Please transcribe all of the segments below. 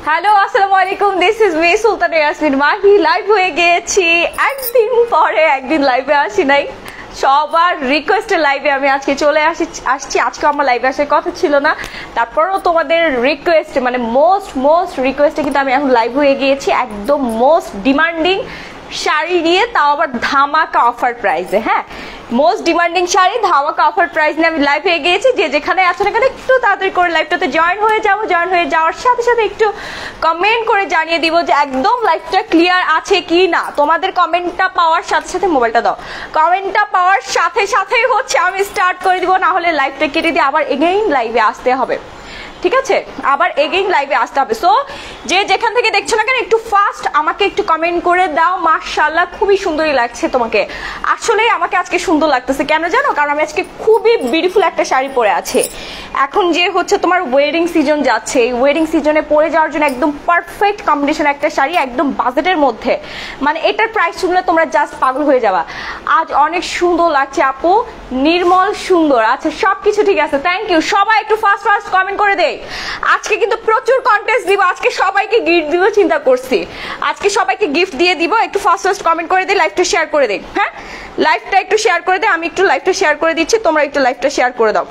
Hello আসসালামু আলাইকুম, this is me Sultana Yasmin Mahi. Live হয়ে গিয়েছি একদিন পরে, একদিন লাইভে আসি নাই, সবার রিকোয়েস্টের লাইভে আমি আজকে চলে আসছি। আজকে আমার লাইভে আসার কথা ছিল না, তারপরও তোমাদের রিকোয়েস্ট মানে মোস্ট রিকোয়েস্টে কিন্তু আমি এখন লাইভ হয়ে গিয়েছি একদম মোস্ট ডিমান্ডিং শাড়ি নিয়ে, তাও আবার ধামাকা অফার প্রাইসে। হ্যাঁ, মোস্ট ডিমান্ডিং শাড়ি ধামাকা অফার প্রাইস নিয়ে আমি লাইভ হয়ে গিয়েছি। যে যেখানে আছেন এখানে একটু তাড়াতাড়ি করে লাইভটাতে জয়েন হয়ে যাবো। জয়েন হয়ে যাওয়ার সাথে সাথে একটু কমেন্ট করে জানিয়ে দিব যে একদম লাইভটা ক্লিয়ার আছে কি না। তোমাদের কমেন্টটা পাওয়ার সাথে সাথে মোবাইলটা দাও, কমেন্টটা পাওয়ার সাথে সাথে হচ্ছে আমি স্টার্ট করে দিব, না হলে লাইভটা কেটে দিয়ে আবার এগেইন লাইভে আসতে হবে। ঠিক আছে, আবার এগেইন লাইভে আসতে হবে। সো যে যেখান থেকে দেখছো না কেন একটু ফাস্ট আমাকে একটু কমেন্ট করে দাও। মাশাআল্লাহ, খুবই সুন্দরই লাগছে তোমাকে। আসলেই আমাকে আজকে সুন্দর লাগতেছে, কেন জানো? কারণ আমি আজকে খুবই বিউটিফুল একটা শাড়ি পরে আছি। এখন যে হচ্ছে তোমার ওয়েডিং সিজন যাচ্ছে, এই ওয়েডিং সিজনে পরে যাওয়ার জন্য একদম পারফেক্ট কম্বিনেশন একটা শাড়ি, একদম বাজেটের মধ্যে। মানে এটার প্রাইস শুনলে তোমরা জাস্ট পাগল হয়ে যাবা। আজ অনেক সুন্দর লাগছে আপু, নির্মল সুন্দর। আচ্ছা, সবকিছু ঠিক আছে, থ্যাংক ইউ। সবাই একটু ফাস্ট কমেন্ট করে দেয়। আজকে কিন্তু প্রচুর কন্টেস্ট দিব, আজকে সবাইকে গিফট দিব চিন্তা করছি, আজকে সবাইকে গিফট দিয়ে দিব। একটু ফাস্ট কমেন্ট করে দিই, লাইভটা শেয়ার করে দিই। হ্যাঁ, লাইভটা একটু শেয়ার করে দিই, আমি একটু লাইভটা শেয়ার করে দিচ্ছি, তোমরা একটু লাইভটা শেয়ার করে দাও।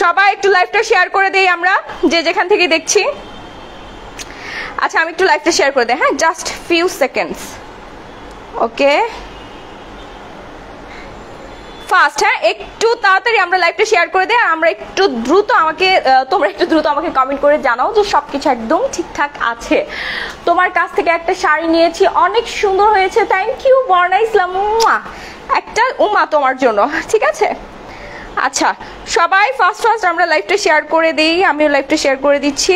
সবাই একটু লাইভটা শেয়ার করে দিই আমরা যে যেখান থেকে দেখছি। আচ্ছা, আমি একটু লাইভটা শেয়ার করে দিই। হ্যাঁ, জাস্ট ফিউ সেকেন্ডস। ওকে, ফাস্ট। হ্যাঁ, একটু তাড়াতাড়ি আমরা লাইভটা শেয়ার করে দেই। আমরা একটু দ্রুত তোমরা একটু দ্রুত আমাকে কমেন্ট করে জানাও যে সবকিছু একদম ঠিকঠাক আছে। তোমার কাছ থেকে একটা শাড়ি নিয়েছি, অনেক সুন্দর হয়েছে, থ্যাংক ইউ বর্ণা ইসলাম। একটা উমা তোমার জন্য, ঠিক আছে। আচ্ছা, সবাই ফাস্ট আমরা লাইভটা শেয়ার করে দিই, আমিও লাইভটা শেয়ার করে দিচ্ছি।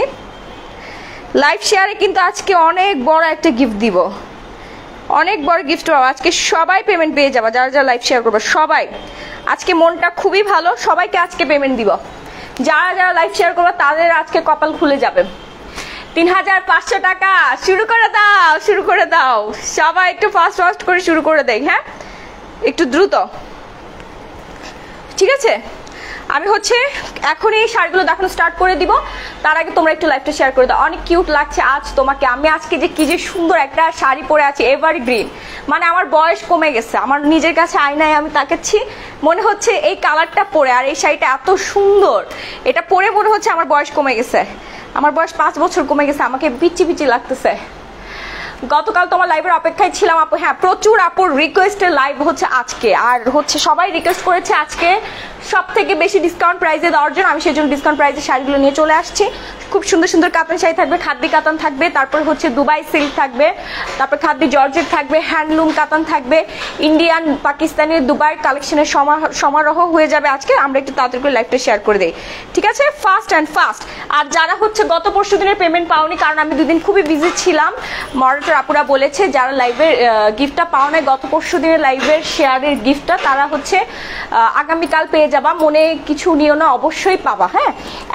লাইভ শেয়ারে কিন্তু আজকে অনেক বড় একটা গিফট দিব, অনেক বড় গিফট পাবো আজকে। সবাই পেমেন্ট পেয়ে যাবে, যারা যারা লাইভ শেয়ার করবে সবাই। আজকে মনটা খুবই ভালো, সবাইকে আজকে পেমেন্ট দিব। যারা যারা লাইভ শেয়ার করবে তাদের আজকে কপাল খুলে যাবে। 3500 টাকা। শুরু করে দাও, শুরু করে দাও। সবাই একটু ফাস্ট করে শুরু করে দেয়। হ্যাঁ, একটু দ্রুত, ঠিক আছে। আমি হচ্ছে এখন এই শাড়িগুলো দেখানো স্টার্ট করে দিব, তার আগে তোমরা একটু লাইভটা শেয়ার করে দাও। অনেক কিউট লাগছে আজ তোমাকে। আমি আজকে যে কি যে সুন্দর একটা শাড়ি পরে আছি, এভারগ্রিন। মানে আমার বয়স কমে গেছে, আমার নিজের কাছে আয়নায় আমি তাকাচ্ছি, মনে হচ্ছে এই কালারটা পরে আর এই শাড়িটা এত সুন্দর, এটা পরে মনে হচ্ছে আমার বয়স কমে গেছে, আমার বয়স 5 বছর কমে গেছে, আমাকে পিচি লাগতেছে। গতকাল তোমার লাইভের অপেক্ষায় ছিলাম আপু। হ্যাঁ, প্রচুর আপুর রিকোয়েস্টের লাইভ হচ্ছে আজকে, আর হচ্ছে সবাই রিকোয়েস্ট করেছে আজকে সব থেকে বেশি ডিসকাউন্ট প্রাইসে দেওয়ার জন্য। আমি সেই জন্য ডিসকাউন্ট প্রাইসে শাড়িগুলো নিয়ে চলে আসছি। খুব সুন্দর সুন্দর কাতান শাড়ি থাকবে, খাদ্দি কাতান থাকবে, তারপর হচ্ছে দুবাই সিল্ক থাকবে, তারপর খাদ্দি জর্জেট থাকবে, হ্যান্ডলুম কাতান থাকবে, ইন্ডিয়ান পাকিস্তানি দুবাই কালেকশনের সমারোহ হয়ে যাবে আজকে। আমরা একটু তাড়াতাড়ি করে লাইভটা শেয়ার করে দিই, ঠিক আছে। ফাস্ট। আর যারা হচ্ছে গত পরশু দিনের পেমেন্ট পাওনি, কারণ আমি 2 দিন খুবই বিজি ছিলাম, মডারেটর আপুরা বলেছে যারা লাইভের গিফটটা পাও নাই, গত পরশু দিনের লাইভের শেয়ারের গিফটটা তারা হচ্ছে আগামীকাল পেয়ে যাবা। মনে কিছু নিও না, অবশ্যই পাবা। হ্যাঁ,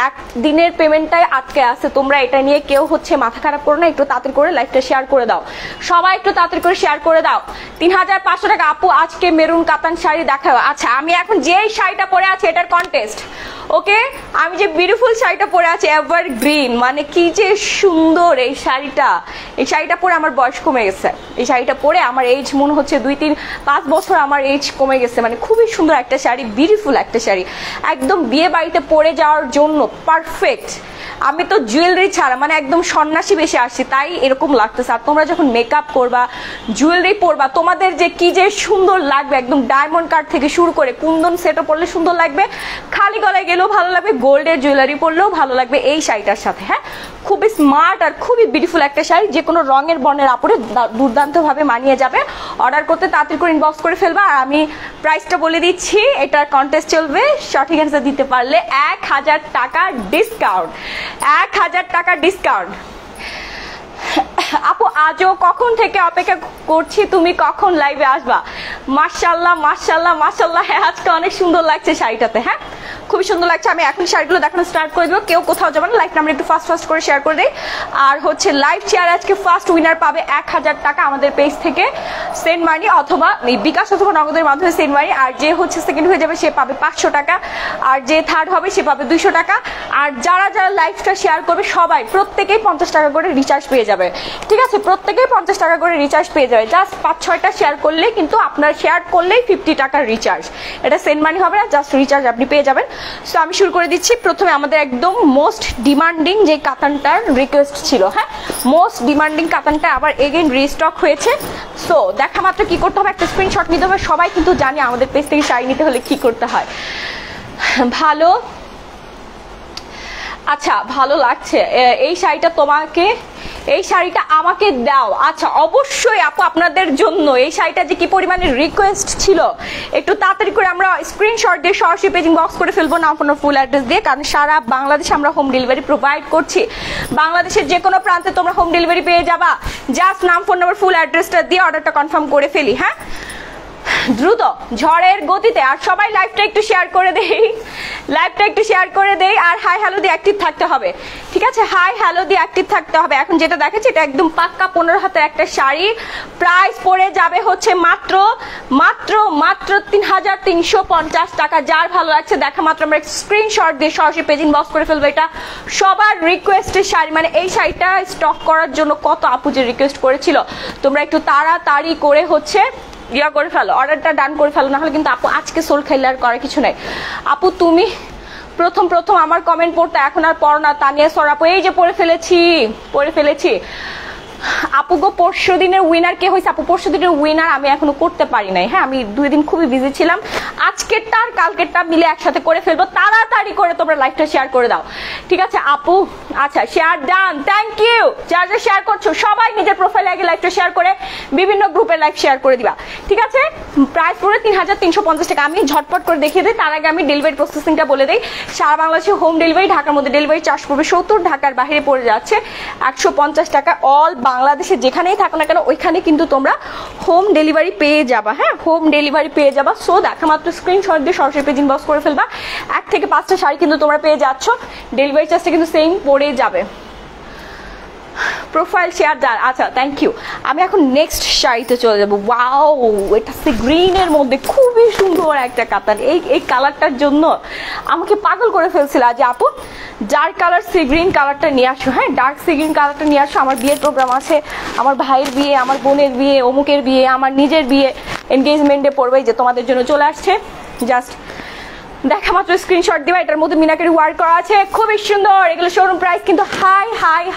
একদিনের পেমেন্টটাই আটকে আছে, তোমরা এটা নিয়ে কেউ হচ্ছে মাথা খারাপ করো না। একটু তাড়াতাড়ি করে লাইভটা শেয়ার করে দাও, সবাই একটু তাড়াতাড়ি করে শেয়ার করে দাও। 3500 টাকা আপু, আজকে মেরুন কাতান শাড়ি দেখাও। আচ্ছা, আমি এখন যে শাড়িটা পরে আছি এটার কন্টেস্ট। ওকে, আমি যে বিউটিফুল শাড়িটা পরে আছি এভারগ্রিন, মানে কি যে সুন্দর এই শাড়িটা। এই শাড়িটা পরে আমার বয়স কমে গেছে, এই শাড়িটা পরে আমার এজ মনে হচ্ছে 2-3-5 বছর আমার এজ কমে গেছে। মানে খুবই সুন্দর একটা শাড়ি, বিউটিফুল একটা শাড়ি, একদম বিয়ে বাড়িতে পরে যাওয়ার জন্য পারফেক্ট। আমি তো জুয়েলারি ছাড়া মানে একদম সন্ন্যাসী বেশি আসছি, তাই এরকম লাগতেছে। আর তোমরা যখন মেকআপ করবা, জুয়েলারি পরবা, তোমাদের যে কি যে সুন্দর লাগবে, একদম ডায়মন্ড কাট থেকে শুরু করে কুন্দন সেটও পরলে সুন্দর লাগবে, খালি গলায় গেলেও ভালো লাগবে, গোল্ডের জুয়েলারি পরলেও ভালো লাগবে এই শাড়িটার সাথে। হ্যাঁ, খুবই স্মার্ট আর খুবই বিউটিফুল একটা শাড়ি, যে কোনো রঙের বর্ণের আপুরে দুর্দান্তভাবে মানিয়ে যাবে। অর্ডার করতে তাড়াতাড়ি করে ইনবক্স করে ফেলবা। আর আমি প্রাইসটা বলে দিচ্ছি, এটার কন্টেস্ট চলবে, সঠিক অ্যান্সার দিতে পারলে 1000 টাকা ডিসকাউন্ট। 1000 টাকা ডিসকাউন্ট। আপু, আজও কখন থেকে অপেক্ষা করছি, তুমি কখন লাইভে আসবা। মাশাআল্লাহ। হ্যাঁ, আজকে অনেক সুন্দর লাগছে শাড়িটাতে। হ্যাঁ, খুবই সুন্দর লাগছে। আমি এখন শাড়িগুলো দেখানো স্টার্ট করে দেবো, কেউ কোথাও যাবেন লাইভ নাম্বার একটু ফাস্ট করে শেয়ার করে দেই। আর হচ্ছে লাইভ শেয়ার আজকে ফার্স্ট উইনার পাবে 1000 টাকা আমাদের পেজ থেকে সেন্ড মানি অথবা বিকাশ অথবা নগদের মাধ্যমে সেন্ড মানি। আর যে হচ্ছে সেকেন্ড হয়ে যাবে সে পাবে 500 টাকা, আর যে থার্ড হবে সে পাবে 200 টাকা। আর যারা যারা লাইভটা শেয়ার করবে সবাই প্রত্যেকেই 50 টাকা করে রিচার্জ পেয়ে যাবে, ঠিক আছে? প্রত্যেকেই 50 টাকা করে রিচার্জ পেয়ে যাবে। জাস্ট 5-6টা শেয়ার করলেই কিন্তু আপনার শেয়ার করলেই 50 টাকার রিচার্জ, এটা সেন্ড মানি হবে না, জাস্ট রিচার্জ আপনি পেয়ে যাবেন। সো আমি শুরু করে দিচ্ছি। প্রথমে আমাদের একদম মোস্ট ডিমান্ডিং যে কাতানটার রিকোয়েস্ট ছিল, হ্যাঁ মোস্ট ডিমান্ডিং কাতানটা আবার এগেইন রিস্টক হয়েছে। সো দেখা মাত্র কি করতে হবে, একটা স্ক্রিনশট নিতে হবে। সবাই কিন্তু জানি আমাদের পেজ থেকে শাড়ি নিতে হলে কি করতে হয়। ভালো, আচ্ছা ভালো লাগছে এই শাড়িটা তোমাকে, এই শাড়িটা আমাকে দাও। আচ্ছা অবশ্যই আপু, আপনাদের জন্য এই শাড়িটা যে কি পরিমাণে রিকোয়েস্ট ছিল, একটু তাড়াতাড়ি করে আমরা স্ক্রিনশট দিয়ে সরাসরি পেজিং বক্স করে ফেলবো না আপনার ফুল অ্যাড্রেস দিয়ে, কারণ সারা বাংলাদেশে আমরা হোম ডেলিভারি প্রোভাইড করছি। বাংলাদেশের যে কোনো প্রান্তে তোমরা হোম ডেলিভারি পেয়ে যাবা। জাস্ট নাম, ফোন নাম্বার, ফুল অ্যাড্রেসটা দিয়ে অর্ডারটা কনফার্ম করে ফেলি, হ্যাঁ দ্রুত ঝড়ের গতিতে। আর সবাই লাইভটা একটু শেয়ার করে দেই, লাইভটা একটু শেয়ার করে দেই। আর হাই হ্যালো দিয়ে অ্যাক্টিভ থাকতে হবে, ঠিক আছে? হাই হ্যালো দিয়ে অ্যাক্টিভ থাকতে হবে। এখন যেটা দেখাচ্ছি এটা একদম পাক্কা 15 হাতের একটা শাড়ি, প্রাইস পড়ে যাবে হচ্ছে মাত্র মাত্র মাত্র 3350 টাকা। যার ভালো লাগছে দেখা মাত্র আমরা স্ক্রিনশট দিয়ে সরাসরি পেজিং বক্স করে ফেলবো। এটা সবার রিকোয়েস্টের শাড়ি, মানে এই শাড়িটা স্টক করার জন্য কত আপু যে রিকোয়েস্ট করেছিল, তোমরা একটু তাড়াতাড়ি করে হচ্ছে ইয়া করে ফেলো, অর্ডারটা ডান করে ফেলো, না হলে কিন্তু আপু আজকে সোল খাইলে আর করার কিছু নাই। আপু তুমি প্রথম আমার কমেন্ট পড়তে, এখন আর পড়ো না। তানিয়া সর আপু এই যে পড়ে ফেলেছি। আপু গো পরশু দিনের উইনার কে হয়েছে? আপু পরশু দিনের উইনার আমি এখনো করতে পারি নাই, হ্যাঁ আমি 2 দিন খুবই বিজি ছিলাম। আজকেরটা আর কালকেরটা মিলে একসাথে করে ফেলবো। তাড়াতাড়ি করে তোমরা লাইভটা শেয়ার করে দাও, ঠিক আছে আপু? আচ্ছা শেয়ার ডান, থ্যাংক ইউ। যারা যা শেয়ার করছো সবাই নিজের প্রোফাইলে আগে লাইভটা শেয়ার করে বিভিন্ন গ্রুপে লাইভ শেয়ার করে দিবা, ঠিক আছে? প্রাইস পড়ে 3350 টাকা। আমি ঝটপট করে দেখিয়ে দিই, তার আগে আমি ডেলিভারি প্রসেসিংটা বলে দিই। সারা বাংলাদেশে হোম ডেলিভারি, ঢাকার মধ্যে ডেলিভারি চার্জ পড়বে 70, ঢাকার বাইরে পড়ে যাচ্ছে 150 টাকা। অল বাংলাদেশে যেখানেই থাকো না কেন ওইখানে কিন্তু তোমরা হোম ডেলিভারি পেয়ে যাবা, হ্যাঁ হোম ডেলিভারি পেয়ে যাবা। সো দেখা মাত্র স্ক্রিনশট দিয়ে সরাসরি পেজ ইনবক্স করে ফেলবা। 1 থেকে 5টা শাড়ি কিন্তু তোমরা পেয়ে যাচ্ছ, ডেলিভারি চার্জটা কিন্তু সেম পড়ে যাবে। প্রোফাইল শেয়ার ডান, আচ্ছা থ্যাংক ইউ। আমি এখন নেক্সট শাড়িতে চলে যাবো। ওয়াও, এটা সি গ্রিনের মধ্যে খুবই সুন্দর একটা কাতান। এই কালারটার জন্য আমাকে পাগল করে ফেলছিল যে আপু ডার্ক কালার সি গ্রিন কালারটা নিয়ে আসো, হ্যাঁ ডার্ক সি গ্রিন কালারটা নিয়ে আসো। আমার বিয়ের প্রোগ্রাম আছে, আমার ভাইয়ের বিয়ে, আমার বোনের বিয়ে, অমুকের বিয়ে, আমার নিজের বিয়ে, এনগেজমেন্টে পড়বে, যে তোমাদের জন্য চলে আসছে। জাস্ট দেখা মাত্র স্ক্রিনশট দিবা। এটার মধ্যে মিনাকারি ওয়ার্ক করা আছে, খুবই সুন্দর। এগুলো শোরুম প্রাইস কিন্তু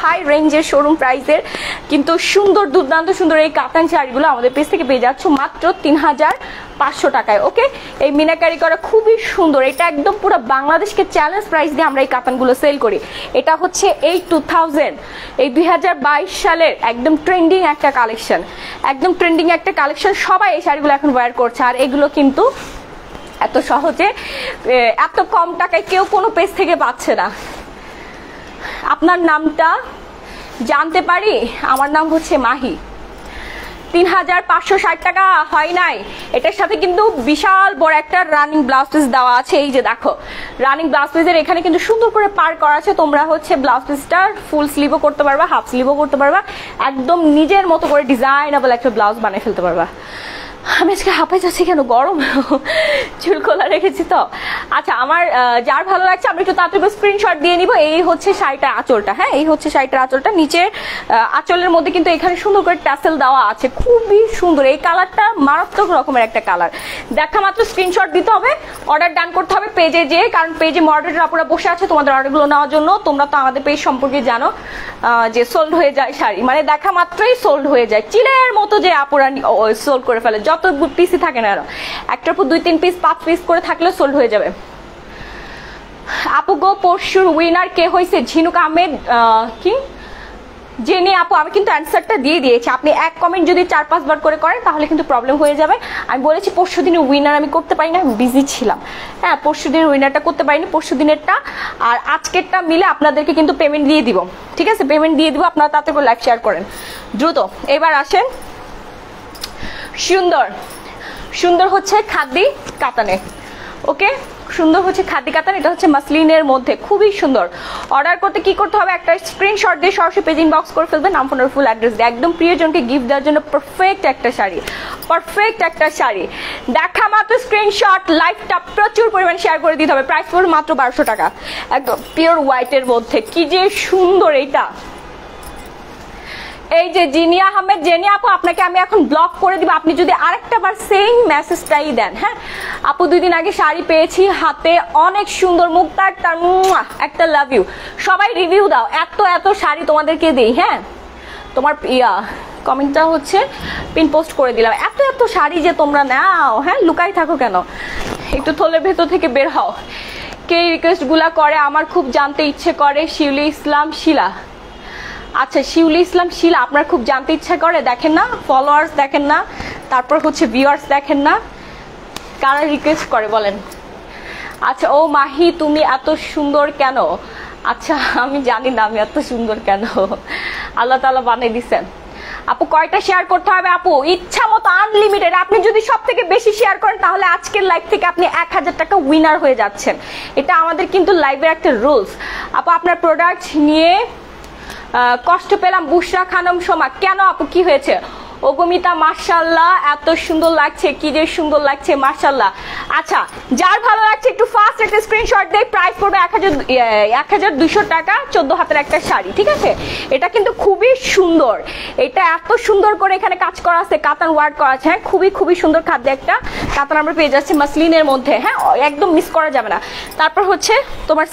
হাই রেঞ্জের শোরুম প্রাইসের, কিন্তু সুন্দর দুর্দান্ত সুন্দর এই কাতান শাড়িগুলো আমাদের পেজ থেকে পেয়ে যাচ্ছ মাত্র 3500 টাকায়। ওকে, এই মিনাকারি করা খুবই সুন্দর। এটা একদম পুরো বাংলাদেশকে চ্যালেঞ্জ প্রাইস দিয়ে আমরা এই কাতানগুলো সেল করি। এটা হচ্ছে এই 2022 সালের একদম ট্রেন্ডিং একটা কালেকশন, একদম ট্রেন্ডিং একটা কালেকশন। সবাই এই শাড়িগুলো এখন ওয়্যার করছে। আর এগুলো কিন্তু এত সহজে এত কম টাকায় কেউ কোনো পেজ থেকে পাচ্ছে না। আপনার নামটা জানতে পারি? আমার নাম হচ্ছে মাহি। 3560 টাকা হয় নাই। এটার সাথে কিন্তু বিশাল বড় একটা রানিং ব্লাউজ পিস দেওয়া আছে। এই যে দেখো রানিং ব্লাউজ পিসের এখানে কিন্তু সুন্দর করে পার করা আছে। তোমরা হচ্ছে ব্লাউজ পিসটা ফুল স্লিভও করতে পারবা, হাফ স্লিভও করতে পারবা, একদম নিজের মতো করে ডিজাইনেবল একটা ব্লাউজ বানিয়ে ফেলতে পারবা। আমি আজকে হাঁপাই যাচ্ছি কেন, গরম, চুল খোলা রেখেছি তো। আচ্ছা আমার যার ভালো লাগছে আমি একটু তাড়াতাড়ি স্ক্রিনশট দিয়ে নিব। এই হচ্ছে শাড়িটার আঁচলটা, হ্যাঁ এই হচ্ছে শাড়িটার আঁচলটা। নিচে আঁচলের মধ্যে কিন্তু এখানে সুন্দর করে ট্যাসেল দেওয়া আছে, খুবই সুন্দর। এই কালারটা মারাত্মক রকমের একটা কালার। দেখা মাত্র স্ক্রিনশট দিতে হবে, অর্ডার ডান করতে হবে পেজে যেয়ে, কারণ পেজে মডারেটর আপুরা বসে আছে তোমাদের অর্ডারগুলো নেওয়ার জন্য। তোমরা তো আমাদের পেজ সম্পর্কে জানো যে সোল্ড হয়ে যায় শাড়ি, মানে দেখা মাত্রই সোল্ড হয়ে যায়, চিলের মতো যে আপুরা সোল্ড করে ফেলে। যত পিসই থাকে না, একটার পর 2-3 পিস 5 পিস করে থাকলে সোল্ড হয়ে যাবে। আপু গো পরশুর উইনার কে হয়েছে? ঝিনুক আহমেদ। কি জেনে আপু আমি কিন্তু অ্যান্সারটা দিয়ে দিয়েছি। আপনি এক কমেন্ট যদি 4-5 বার করে করেন তাহলে কিন্তু প্রবলেম হয়ে যাবে। আমি বলেছি পরশু দিনের উইনার আমি করতে পারি না, বিজি ছিলাম। হ্যাঁ পরশু দিনের উইনারটা করতে পারিনি, পরশু দিনেরটা আর আজকেরটা মিলে আপনাদেরকে কিন্তু পেমেন্ট দিয়ে দিব, ঠিক আছে? পেমেন্ট দিয়ে দিব, আপনারা তাতে করে লাইভ শেয়ার করেন দ্রুত। এবার আসেন, সুন্দর সুন্দর হচ্ছে খাদি কাতানে, ওকে, সুন্দর হচ্ছে খাদি কাতান, এটা হচ্ছে মাসলিনের মধ্যে, খুবই সুন্দর। অর্ডার করতে কি করতে হবে, একটা স্ক্রিনশট দিয়ে সরাসরি পেজ ইনবক্স করে ফেলবেন, নাম ফোনের ফুল অ্যাড্রেস দিয়ে। একদম প্রিয়জনকে গিফট দেওয়ার জন্য পারফেক্ট একটা শাড়ি, পারফেক্ট একটা শাড়ি। দেখা মাত্র স্ক্রিনশট, লাইভটা প্রচুর পরিমাণে শেয়ার করে দিতে হবে। প্রাইস পড়বে মাত্র 1200 টাকা, একদম পিওর হোয়াইটের মধ্যে। কি যে সুন্দর এইটা। এই যে জিনিয়া আহমেদ, জেনিয়া আপু আপনাকে আমি এখন ব্লক করে দিব, আপনি যদি আরেকটা বার সেম মেসেজটাই দেন। হ্যাঁ আপু, 2 দিন আগে শাড়ি পেয়েছি হাতে, অনেক সুন্দর, মুক্তার তার একটা লাভ ইউ। সবাই রিভিউ দাও, এত এত শাড়ি তোমাদেরকে দিই। হ্যাঁ তোমার কমেন্টটা হচ্ছে পিন পোস্ট করে দিলাম। এত এত শাড়ি যে তোমরা নাও, হ্যাঁ লুকাই থাকো কেন, একটু থলের ভেতর থেকে বের হও। কে রিকোয়েস্ট গুলা করে আমার খুব জানতে ইচ্ছে করে। শিউলি ইসলাম শিলা, আচ্ছা শিউলি ইসলাম শিলা, আপনার খুব জানতে ইচ্ছা করে, দেখেন না ফলোয়ার্স, দেখেন না, তারপর হচ্ছে ভিউয়ার্স, দেখেন না কারা রিকোয়েস্ট করে বলেন। আচ্ছা ও মাহি তুমি এত সুন্দর কেন? আচ্ছা আমি জানি না আমি এত সুন্দর কেন, আল্লাহ তাআলা বানিয়ে দিছেন। আপু কয়টা শেয়ার করতে হবে? আপু ইচ্ছা মতো আনলিমিটেড, আপনি যদি সব থেকে বেশি শেয়ার করেন তাহলে আজকের লাইভ থেকে আপনি 1000 টাকা উইনার হয়ে যাচ্ছেন। এটা আমাদের কিন্তু লাইভের একটা রুলস। আপু আপনার প্রোডাক্ট নিয়ে কষ্ট পেলাম। বুশরা খানম সোমা, কেন আপু কি হয়েছে? ওগমিতা মাশাআল্লাহ এত সুন্দর লাগছে, কি যে সুন্দর লাগছে মাশাআল্লাহ। আচ্ছা যার ভালো লাগছে একটু ফাস্ট একটা স্ক্রিনশট দেই। প্রাইস পড়বে 1200 টাকা, 14 হাতের একটা শাড়ি, ঠিক আছে? এটা কিন্তু খুবই সুন্দর, এটা এত সুন্দর করে এখানে কাজ করা আছে, কাতান ওয়ার্ক করা আছে। হ্যাঁ খুবই খুবই সুন্দর খাদ্য একটা কাতান আমরা পেয়ে যাচ্ছি মাসলিনের মধ্যে। হ্যাঁ একদম মিস করা যাবে না। তারপর হচ্ছে তোমার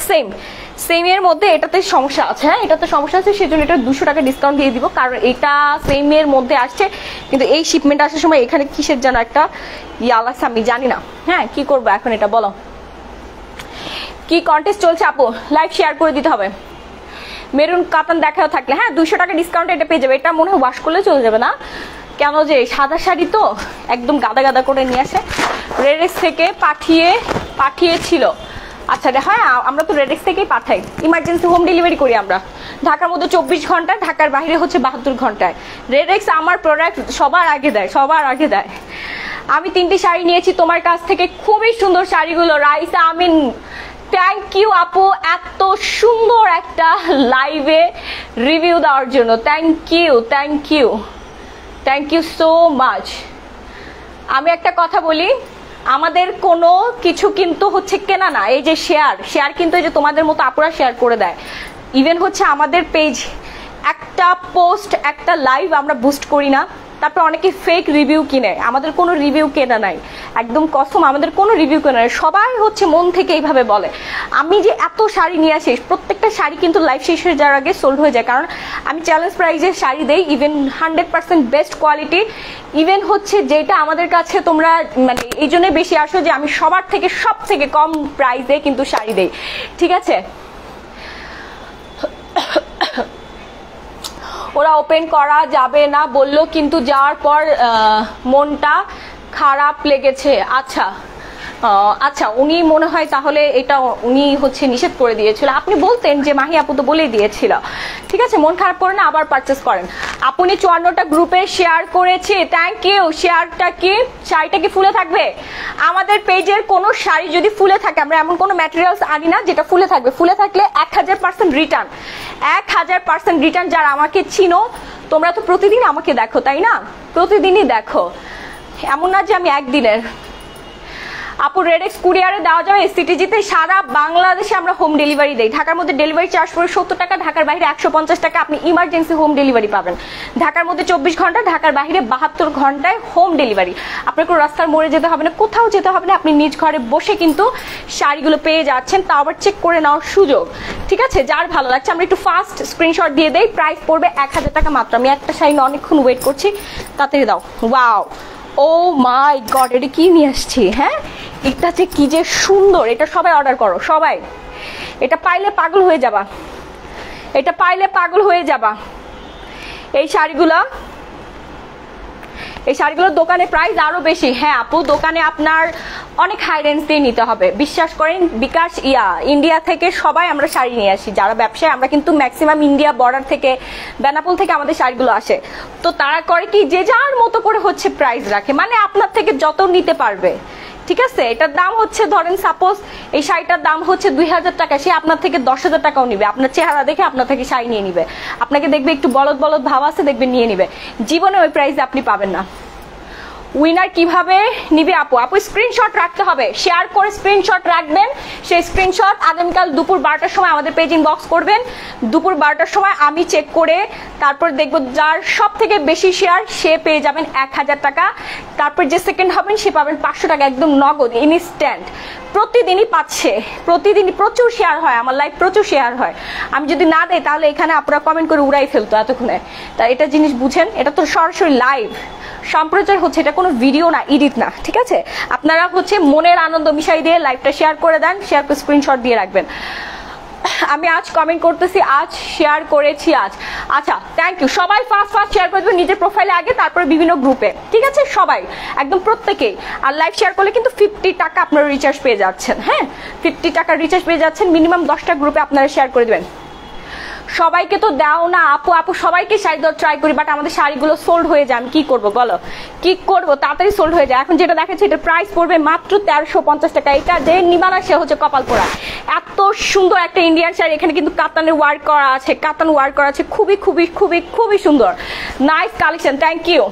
সেমের মধ্যে এটাতে সমস্যা আছে। হ্যাঁ এটাতে সমস্যা আছে, সেজন্য এটা 200 টাকা ডিসকাউন্ট দিয়ে দিব, কারণ এটা সেমের মধ্যে আসছে, কিন্তু এই শিপমেন্ট আসার সময় এখানে কিসের যেন একটা লাগছে, আমি জানি না। হ্যাঁ কি করবো এখন, এটা বলো। কি কন্টেস্ট চলছে আপু? লাইভ শেয়ার করে দিতে হবে। মেরুন কাতান দেখাও থাকলে, হ্যাঁ 200 টাকা ডিসকাউন্ট এটা পেয়ে যাবে। এটা মনে হয় ওয়াশ করলে চলে যাবে না, কেন যে সাদা শাড়ি তো একদম গাদা গাদা করে নিয়ে আসে। রেডেক্স থেকে পাঠিয়েছিল। আচ্ছা হ্যাঁ আমরা তো রেডেক্স থেকেই পাঠাই, ইমার্জেন্সি হোম ডেলিভারি করি আমরা। ঢাকার মধ্যে 24 ঘন্টায়, ঢাকার বাইরে হচ্ছে 72 ঘন্টায়। রেডেক্স আমার প্রোডাক্ট সবার আগে দেয়, সবার আগে দেয়। আমি 3টি শাড়ি নিয়েছি তোমার কাছ থেকে, খুবই সুন্দর শাড়িগুলো। রাইসা আমিন, থ্যাংক ইউ আপু এত সুন্দর একটা লাইভে রিভিউ দেওয়ার জন্য। Thank you thank you thank you so much. আমি একটা কথা বলি, আমাদের কোনো কিছু কিন্তু হচ্ছে কেনা না, এই যে শেয়ার কিন্তু এই যে তোমাদের মতো আপুরা শেয়ার করে দেয়। ইভেন হচ্ছে আমাদের পেজ একটা পোস্ট একটা লাইভ আমরা বুস্ট করি না, তারপর অনেকে ফেক রিভিউ কিনে। আমাদের কোনো রিভিউ কেনা নাই, একদম কসম আমাদের কোনো রিভিউ কেনা নাই। সবাই হচ্ছে মন থেকে এইভাবে বলে। আমি যে এত শাড়ি নিয়ে আসি, প্রত্যেকটা শাড়ি কিন্তু লাইভ শেষ হয়ে যাওয়ার আগে সোল্ড হয়ে যায়, কারণ আমি চ্যালেঞ্জ প্রাইজের শাড়ি দেই, ইভেন 100% বেস্ট কোয়ালিটি। ইভেন হচ্ছে যেটা আমাদের কাছে তোমরা মানে এই জন্য বেশি আসো যে আমি সবার থেকে সব থেকে কম প্রাইসে কিন্তু শাড়ি দেই, ঠিক আছে? ওরা ওপেন করা যাবে না বললো, কিন্তু যাওয়ার পর মনটা খারাপ লেগেছে। আচ্ছা আচ্ছা উনি মনে হয় তাহলে এটা উনি হচ্ছে নিষেধ করে দিয়েছিল। আপনি বলতেন যে মাহি আপু তো বলেই দিয়েছিল, ঠিক আছে? মন খারাপ করে না, আবার পারচেস করেন। আপনি 54টা গ্রুপে শেয়ার করেছি, থ্যাংক ইউ। শেয়ারটা কি, শাড়িটা কি ফুলে থাকবে? আমাদের পেজের কোনো শাড়ি যদি ফুলে থাকে, আমরা এমন কোনো ম্যাটেরিয়ালস আনি না যেটা ফুলে থাকবে। ফুলে থাকলে 1000% রিটার্ন, 1000% রিটার্ন। যারা আমাকে চিনো, তোমরা তো প্রতিদিন আমাকে দেখো তাই না? প্রতিদিনই দেখো, এমন না যে আমি একদিনের। আপু রেডেক্স কুরিয়ারে দেওয়া যাবে সিটিজিতে? সারা বাংলাদেশে আমরা হোম ডেলিভারি দেই। ঢাকার মধ্যে ডেলিভারি চার্জ পড়ে 70 টাকা, ঢাকার বাইরে 150 টাকা। আপনি ইমার্জেন্সি হোম ডেলিভারি পাবেন। ঢাকার মধ্যে 24 ঘন্টা, ঢাকার বাইরে 72 ঘন্টায় হোম ডেলিভারি। আপনার কোনো রাস্তার মোড়ে যেতে হবে না, কোথাও যেতে হবে না, আপনি নিজ ঘরে বসে কিন্তু শাড়িগুলো পেয়ে যাচ্ছেন, তাও আবার চেক করে নেওয়ার সুযোগ, ঠিক আছে? যার ভালো লাগছে আমরা একটু ফাস্ট স্ক্রিনশট দিয়ে দেই। প্রাইস পড়বে 1000 টাকা মাত্র। আমি একটা শাড়ি অনেকক্ষণ ওয়েট করছি, তাড়াতাড়ি দাও। ওয়াও, ও মাই গড, এটা কি নিয়ে আসছি? হ্যাঁ এটা যে কি যে সুন্দর, এটা সবাই অর্ডার করো, সবাই। এটা পাইলে পাগল হয়ে যাবা, এটা পাইলে পাগল হয়ে যাবা। এই শাড়িগুলোর দোকানে প্রাইস আরো বেশি। হ্যাঁ আপু দোকানে আপনার অনেক হাই রেঞ্জ দিয়ে নিতে হবে, বিশ্বাস করেন। বিকাশ ইন্ডিয়া থেকে সবাই আমরা শাড়ি নিয়ে আসি, যারা ব্যবসায় আমরা কিন্তু ম্যাক্সিমাম ইন্ডিয়া বর্ডার থেকে, বেনাপোল থেকে আমাদের শাড়িগুলো আসে। তো তারা করে কি, যে যার মতো করে হচ্ছে প্রাইস রাখে, মানে আপনার থেকে যত নিতে পারবে, ঠিক আছে, এটার দাম হচ্ছে ধরেন সাপোজ এই শাড়িটার দাম হচ্ছে 2000 টাকা, সে আপনার থেকে 10,000 টাকাও নিবে, আপনার চেহারা দেখে আপনার থেকে শাড়ি নিয়ে নিবে, আপনাকে দেখবে একটু বলদ বলদ ভাব আছে, দেখবে নিয়ে নিবে। জীবনে ওই প্রাইসে আপনি পাবেন না। উইনার কিভাবে নিবে আপু? আপু স্ক্রিনশট রাখতে হবে, শেয়ার করে স্ক্রিনশট রাখবেন। সেই স্ক্রিনশট আগামীকাল দুপুর 12টার সময় আমাদের পেজ ইনবক্স করবেন। দুপুর 12টার সময় আমি চেক করে তারপর দেখবো যার সব থেকে বেশি শেয়ার সে পেয়ে যাবেন 1000 টাকা। তারপর যে সেকেন্ড হবেন সে পাবেন 500 টাকা, একদম নগদ ইনস্ট্যান্ট। প্রতিদিনই পাচ্ছে, প্রতিদিনই প্রচুর শেয়ার হয়, আমার লাইভ প্রচুর শেয়ার হয়। আমি যদি না দেই তাহলে এখানে আপনারা কমেন্ট করে উড়াই ফেলতো এতক্ষণে। তা এটা জিনিস বুঝেন, এটা তো সরাসরি লাইভ সম্প্রচার হচ্ছে, এটা কোনো ভিডিও না, এডিট না, ঠিক আছে? আপনারা হচ্ছে মনের আনন্দ মিশাই দিয়ে লাইভটা শেয়ার করে দেন, শেয়ার করে স্ক্রিনশট দিয়ে রাখবেন। আমি আজ কমেন্ট করতেছি, আজ শেয়ার করেছি আজ। আচ্ছা থ্যাংক ইউ, সবাই ফার্স্ট শেয়ার করে দেবেন নিজের প্রোফাইলে আগে, তারপরে বিভিন্ন গ্রুপে, ঠিক আছে? সবাই একদম প্রত্যেকেই। আর লাইভ শেয়ার করলে কিন্তু 50 টাকা আপনারা রিচার্জ পেয়ে যাচ্ছেন। হ্যাঁ, 50 টাকা রিচার্জ পেয়ে যাচ্ছেন, মিনিমাম 10টা গ্রুপে আপনারা শেয়ার করে দেবেন। সবাইকে তো দাও না আপু, আপু সবাইকে শাড়ি দেওয়ার ট্রাই করি, বাট আমাদের শাড়িগুলো সোল্ড হয়ে যায়, আমি কি করবো বলো, কি করবো? তাড়াতাড়ি সোল্ড হয়ে যায়। এখন যেটা দেখাচ্ছি এটার প্রাইস পড়বে মাত্র 1350 টাকা। এটা যে নিবানা সে হচ্ছে কপাল পোড়া। এত সুন্দর একটা ইন্ডিয়ান শাড়ি, এখানে কিন্তু কাতানের ওয়ার্ক করা আছে, কাতান ওয়ার্ক করা আছে, খুবই খুবই খুবই খুবই সুন্দর, নাইস কালেকশন। Thank you.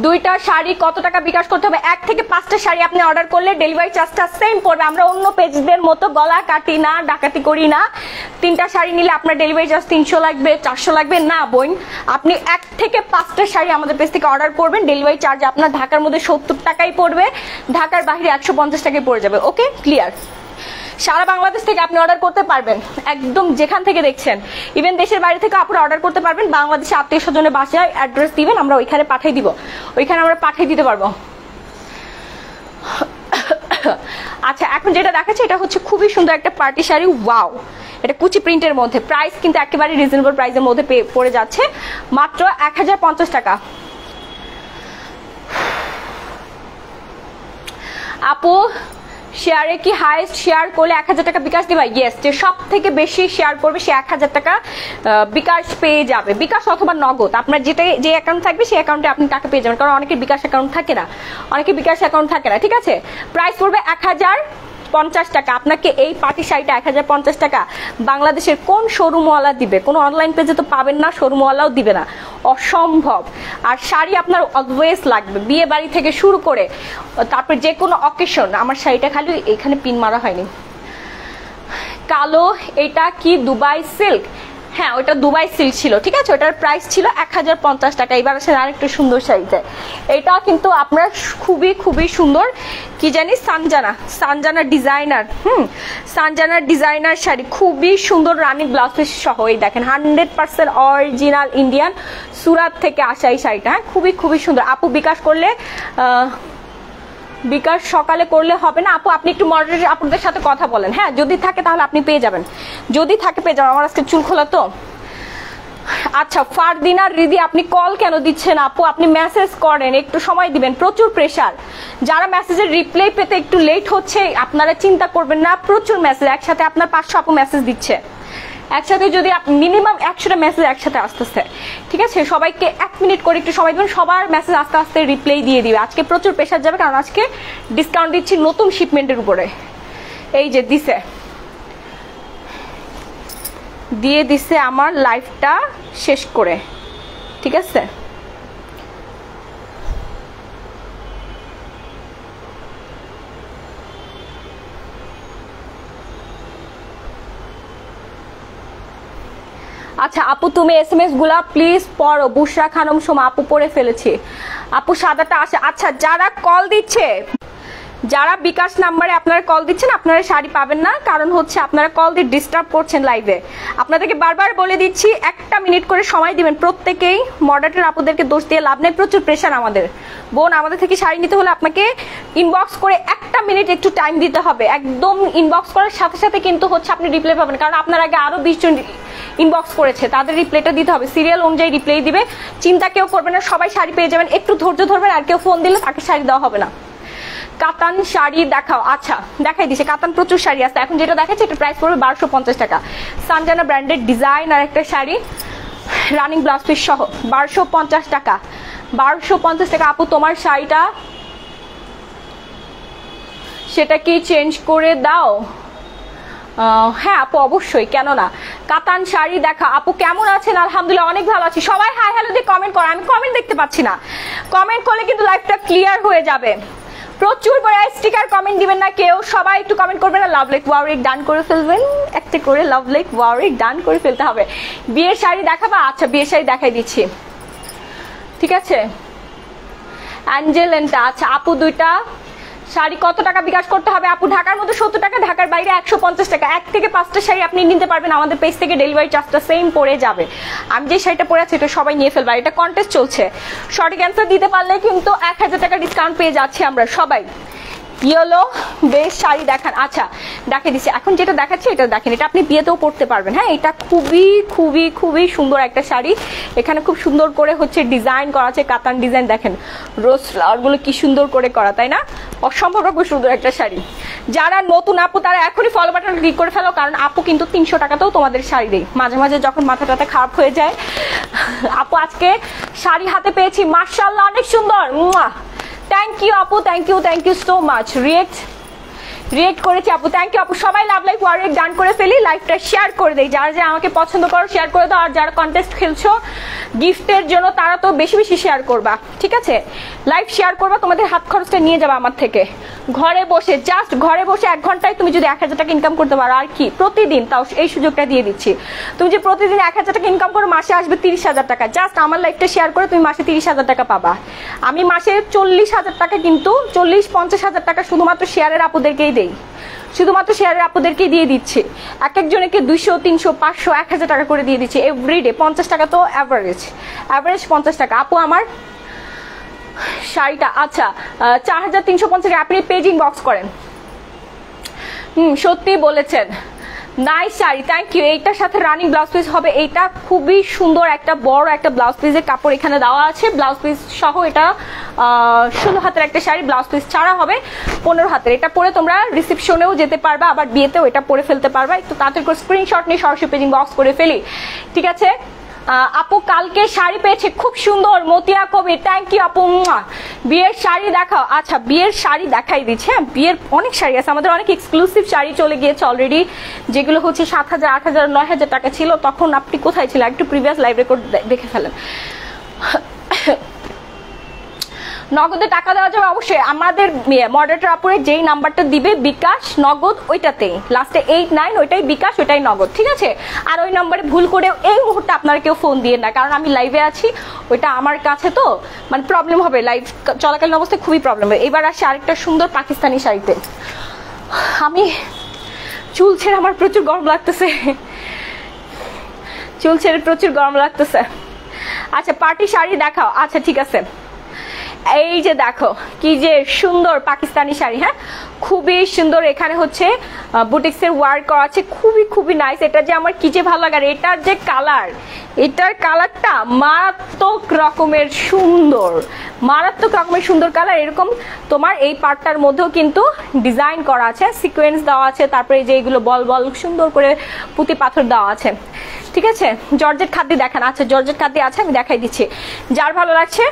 দুইটা শাড়ি কত টাকা বিকাশ করতে হবে? 1 থেকে 5টা শাড়ি আপনি অর্ডার করলে ডেলিভারি চার্জটা সেম পড়বে। আমরা অন্য পেজদের মতো গলা কাটি না, ডাকাতি করি না। 3টা শাড়ি নিলে আপনার ডেলিভারি চার্জ 300 লাগবে, 400 লাগবে না বোন। আপনি 1 থেকে 5টা শাড়ি আমাদের পেজ থেকে অর্ডার করবেন, ডেলিভারি চার্জ আপনার ঢাকার মধ্যে 70 টাকাই পড়বে, ঢাকার বাইরে 150 টাকায় পড়ে যাবে। ওকে, ক্লিয়ার? সারা বাংলাদেশ থেকে আপনি অর্ডার করতে পারবেন, একদম যেখান থেকে দেখছেন। ইভেন দেশের বাইরে থেকে আপনারা অর্ডার করতে পারবেন। বাংলাদেশে আত্মীয় স্বজনের বাসায় অ্যাড্রেস দিবেন, আমরা ওইখানে পাঠিয়ে দিব, ওইখানে আমরা পাঠিয়ে দিতে পারবো। আচ্ছা এখন যেটা দেখাচ্ছে এটা হচ্ছে খুবই সুন্দর একটা পার্টি শাড়ি। ওয়াও, এটা কুচি প্রিন্টের মধ্যে, প্রাইস কিন্তু একেবারে রিজনেবল প্রাইসের মধ্যে পড়ে যাচ্ছে, মাত্র 1050 টাকা। আপু শেয়ারে কি হাইস্ট শেয়ার করলে 1000 টাকা বিকাশ দিবা? ইয়েস, যে সব থেকে বেশি শেয়ার করবে সে 1000 টাকা বিকাশ পেয়ে যাবে, বিকাশ অথবা নগদ। আপনার যে অ্যাকাউন্ট থাকবে সেই অ্যাকাউন্টে আপনি টাকা পেয়ে যাবেন, কারণ অনেকের বিকাশ অ্যাকাউন্ট থাকে না, অনেকের বিকাশ অ্যাকাউন্ট থাকে না, ঠিক আছে? প্রাইস পড়বে 1050 টাকা। আপনাকে এই পার্টি শাড়িটা 1050 টাকা বাংলাদেশের কোন শোরুমওয়ালা দিবে? কোনো অনলাইন পেজে তো পাবেন না, শোরুমওয়ালাও দিবে না, অসম্ভব। আর শাড়ি আপনার অলওয়েজ লাগবে, বিয়ে বাড়ি থেকে শুরু করে তারপর যে কোনো অকেশন। আমার শাড়িটা খালি এখানে পিন মারা হয়নি। কালো, এটা কি দুবাই সিল্ক? হ্যাঁ, ওটা দুবাই সিল্ক ছিল, ঠিক আছে? ওটার প্রাইস ছিল 1050 টাকা। এবার আসেন আরেকটা সুন্দর শাড়িতে, এটা কিন্তু আপনার খুবই খুবই সুন্দর, কি জানি সানজানা ডিজাইনার, সানজানার ডিজাইনার শাড়ি, খুবই সুন্দর রানী ব্লাউজ পিস সহ। এই দেখেন 100% অরিজিনাল ইন্ডিয়ান সুরাত থেকে আসা এই শাড়িটা। হ্যাঁ, খুবই খুবই সুন্দর। আপু বিকাশ করলে বিকাশ সকালে করলে হবে না আপু, আপনি একটু মডারেটর আপুদের সাথে কথা বলেন। হ্যাঁ, যদি থাকে তাহলে আপনি পেয়ে যাবেন, যদি থাকে পেয়ে যাবেন। আমার আজকে চুল খোলা তো। আচ্ছা ফারদিনা রিদি, আপনি কল কেন দিচ্ছেন আপু? আপনি মেসেজ করেন, একটু সময় দিবেন, প্রচুর প্রেসার। যারা মেসেজের রিপ্লাই পেতে একটু লেট হচ্ছে আপনারা চিন্তা করবেন না, প্রচুর মেসেজ, একসাথে আপনার 500 আপু মেসেজ দিচ্ছে, একসাথে যদি মিনিমাম 100টা মেসেজ একসাথে আসতেছে, ঠিক আছে? সবাইকে 1 মিনিট করে একটু সময় দেবেন, সবার মেসেজ আস্তে আস্তে রিপ্লাই দিয়ে দিবে। আজকে প্রচুর প্রেসার যাবে, কারণ আজকে ডিসকাউন্ট দিচ্ছি নতুন শিপমেন্টের উপরে। এই যে দিয়ে দিছে আমার লাইফটা শেষ করে, ঠিক আছে? আচ্ছা আপু তুমি SMS গুলা প্লিজ পড়ো। বুশরা খানম সোমা, আপু পড়ে ফেলেছি আপু, সাদাটা আসে। আচ্ছা যারা কল দিচ্ছে, যারা বিকাশ নাম্বারে আপনারা কল দিচ্ছেন, আপনারা শাড়ি পাবেন না, কারণ হচ্ছে আপনারা কল দিয়ে ডিস্টার্ব করছেন লাইভে। আপনাদেরকে বারবার বলে দিচ্ছি 1টা মিনিট করে সময় দিবেন প্রত্যেকেই। মডারেটর আপুদেরকে দোষ দিয়ে লাভ নেই, প্রচুর প্রেশার আমাদের। বোন, আমাদের থেকে শাড়ি নিতে হলে আপনাকে ইনবক্স করে 1টা মিনিট একটু টাইম দিতে হবে। একদম ইনবক্স করার সাথে সাথে কিন্তু হচ্ছে আপনি রিপ্লাই পাবেন, কারণ আপনার আগে আরো 20 জন ইনবক্স করেছে, তাদের রিপ্লাইটা দিতে হবে, সিরিয়াল অনুযায়ী রিপ্লাই দিবে। চিন্তা কেউ করবেন না, সবাই শাড়ি পেয়ে যাবেন, একটু ধৈর্য ধরবেন। আর কেউ ফোন দিলে তাকে শাড়ি দেওয়া হবে না। কাতান শাড়ি দেখাও। আচ্ছা দেখাই দিছে, কাতান প্রচুর শাড়ি আছে। এখন যেটা দেখাচ্ছে এটা প্রাইস পড়বে 1250 টাকা। সানজানা ব্র্যান্ডের ডিজাইন আর একটা শাড়ি, রানিং ব্লাউজ পিস সহ 1250 টাকা। 1250 টাকা। আপু তোমার শাড়িটা সেটা কি চেঞ্জ করে দাও? হ্যাঁ আপু অবশ্যই, কেন না। কাতান শাড়ি দেখা। আপু কেমন আছেন? আলহামদুলিল্লাহ অনেক ভালো আছি। সবাই হাই হ্যালো দিয়ে কমেন্ট করো, আমি কমেন্ট দেখতে পাচ্ছি না। কমেন্ট করলে কিন্তু লাইভটা ক্লিয়ার হয়ে যাবে। প্রচুর বড় স্টিকার কমেন্ট দিবেন না কেউ, সবাই একটু কমেন্ট করবেন। না লাভ লাইক ওয়ারিক ডান করে ফেলবেন, একটা করে লাভ লাইক ওয়ারিক ডান করে ফেলতে হবে। বিয়ের শাড়ি দেখাবা? আচ্ছা বিয়ের শাড়ি দেখাই দিচ্ছি, ঠিক আছে। অ্যাঞ্জেলেন্টা, আচ্ছা আপু দুইটা শাড়ি কত টাকা বিকাশ করতে হবে? আপু ঢাকার মধ্যে 70 টাকা, ঢাকার বাইরে 150 টাকা। 1 থেকে 5টা শাড়ি আপনি নিতে পারবেন, আমাদের পেজ থেকে ডেলিভারি চার্জটা সেম পড়ে যাবে। আমি যে শাড়িটা পরে আছি এটা সবাই নিয়ে ফেলবে, এটা কন্টেস্ট চলছে। সঠিক অ্যান্সার দিতে পারলে কিন্তু 1000 টাকা ডিসকাউন্ট পেয়ে যাচ্ছি আমরা সবাই। ইয়েলো বেশ শাড়ি দেখান। আচ্ছা দেখে দিচ্ছি, এখন যেটা দেখাচ্ছি এটা দেখেন, এটা আপনি বিয়েতেও পরতে পারবেন। হ্যাঁ এটা খুবই খুবই খুবই সুন্দর একটা শাড়ি। এখানে খুব সুন্দর করে হচ্ছে ডিজাইন করা আছে, কাতান ডিজাইন দেখেন, রোজ ফ্লাওয়ার গুলো কি সুন্দর করে করা, তাই না? অসম্ভব খুব সুন্দর একটা শাড়ি। যারা নতুন আপু তারা এখনই ফলো বাটন ক্লিক করে ফেলো, কারণ আপু কিন্তু 300 টাকাতেও তোমাদের শাড়ি দেয়। মাঝে মাঝে যখন মাথা টাথা খারাপ হয়ে যায়, আপু আজকে শাড়ি হাতে পেয়েছি, মাশাআল্লাহ অনেক সুন্দর। থ্যাংক ইউ আপু, thank you so much. React করেছি আপু, থ্যাংক ইউ আপু। সবাই লাভ লাইক ওয়ারিক ডান করে ফেলি, লাইভটা শেয়ার করে দেই। যারা যারা আমাকে পছন্দ করো শেয়ার করে দাও, আর যারা কন্টেস্ট খেলছো গিফটের জন্য তারা তো বেশি বেশি শেয়ার করবা, ঠিক আছে? লাইভ শেয়ার করবা, তোমাদের হাত খরচটা নিয়ে যাবে আমার থেকে। ঘরে বসে, জাস্ট ঘরে বসে 1 ঘন্টায় তুমি যদি 1000 টাকা ইনকাম করতে পারো, আর কি প্রতিদিন, তাও এই সুযোগটা দিয়ে দিচ্ছি। তুমি যে প্রতিদিন 1000 টাকা ইনকাম করো, মাসে আসবে 30,000 টাকা। জাস্ট আমার লাইভটা শেয়ার করে তুমি মাসে 30,000 টাকা পাবা। আমি মাসে 40,000 টাকা, কিন্তু 40-50,000 টাকা শুধুমাত্র শেয়ারের আপুদেরকেই দেই, শুধুমাত্র শেয়ারের আপুদেরকেই দিয়ে দিচ্ছি। এক একজনকে 200, 300, 500, 1000 টাকা করে দিয়ে দিচ্ছি এভরিডে। 50 টাকা তো অ্যাভারেজ 50 টাকা। আপু আমার শাড়িটা আচ্ছা 4350 আপনি পেজিং বক্স করেন। সত্যি বলেছেন, নাইস শাড়ি, থ্যাংক ইউ। এইটার সাথে রানিং ব্লাউজ পিস হবে। এইটা খুবই সুন্দর একটা বড় একটা ব্লাউজ পিসের কাপড় এখানে দেওয়া আছে, ব্লাউজ পিস সহ। এটা 16 হাতের একটা শাড়ি, ব্লাউজ পিস ছাড়া হবে 15 হাতের। এটা পরে তোমরা রিসেপশনেও যেতে পারবে, আবার বিয়েতেও এটা পরে ফেলতে পারবে। একটু তাড়াতাড়ি করে স্ক্রিনশট নিয়ে সরাসরি পেজিং বক্স করে ফেলি, ঠিক আছে? আপু কালকে শাড়ি পেয়েছে, খুব সুন্দর, মতিয়া কবির, থ্যাংক ইউ আপু। বিয়ের শাড়ি দেখাও। আচ্ছা বিয়ের শাড়ি দেখাই দিচ্ছি। হ্যাঁ বিয়ের অনেক শাড়ি আছে আমাদের, অনেক এক্সক্লুসিভ শাড়ি চলে গিয়েছে অলরেডি, যেগুলো হচ্ছে 7,000, 8,000, 9,000 টাকা ছিল। তখন আপনি কোথায় ছিলেন? একটু প্রিভিয়াস লাইভ রেকর্ড দেখে ফেলেন। নগদে টাকা দেওয়া যাবে অবশ্যই। আমাদের মডারেটর আপুরে যেই নাম্বারটা দিবে বিকাশ নগদ, ওইটাতেই লাস্টে 89 ওইটাই বিকাশ, ওইটাই নগদ, ঠিক আছে? আর ওই নাম্বারে ভুল করে এই মুহূর্তে আপনারা কেউ ফোন দিয়ে না, কারণ আমি লাইভে আছি, ওইটা আমার কাছে তো মানে প্রবলেম হবে, লাইভ চলাকালীন অবস্থায় খুবই প্রবলেম হবে। এবার আসি আরেকটা সুন্দর পাকিস্তানি শাড়িতে। আমি চুল ছেড়ে আমার প্রচুর গরম লাগতেছে, চুল ছেড়ে প্রচুর গরম লাগতেছে। আচ্ছা পার্টি শাড়ি দেখাও। আচ্ছা ঠিক আছে, এই যে দেখো কি যে সুন্দর পাকিস্তানি শাড়ি। হ্যাঁ খুবই সুন্দর, এখানে হচ্ছে বুটিক্সের ওয়ার্ক করা আছে, খুবই খুবই নাইস। এটা যে আমার কি যে ভালো লাগে, এটার যে কালার, এটার কালারটা মারাত্মক রকমের সুন্দর, মারাত্মক রকমের সুন্দর কালার। এরকম তোমার এই পার্টটার মধ্যেও কিন্তু ডিজাইন করা আছে, সিকোয়েন্স দেওয়া আছে, তারপরে যে এগুলো বল বল সুন্দর করে পুঁতি পাথর দেওয়া আছে, ঠিক আছে? জর্জেট খাদ্য দেখান। আচ্ছা জর্জেট খাদ্য আছে, আমি দেখাই দিচ্ছি। যার ভালো লাগছে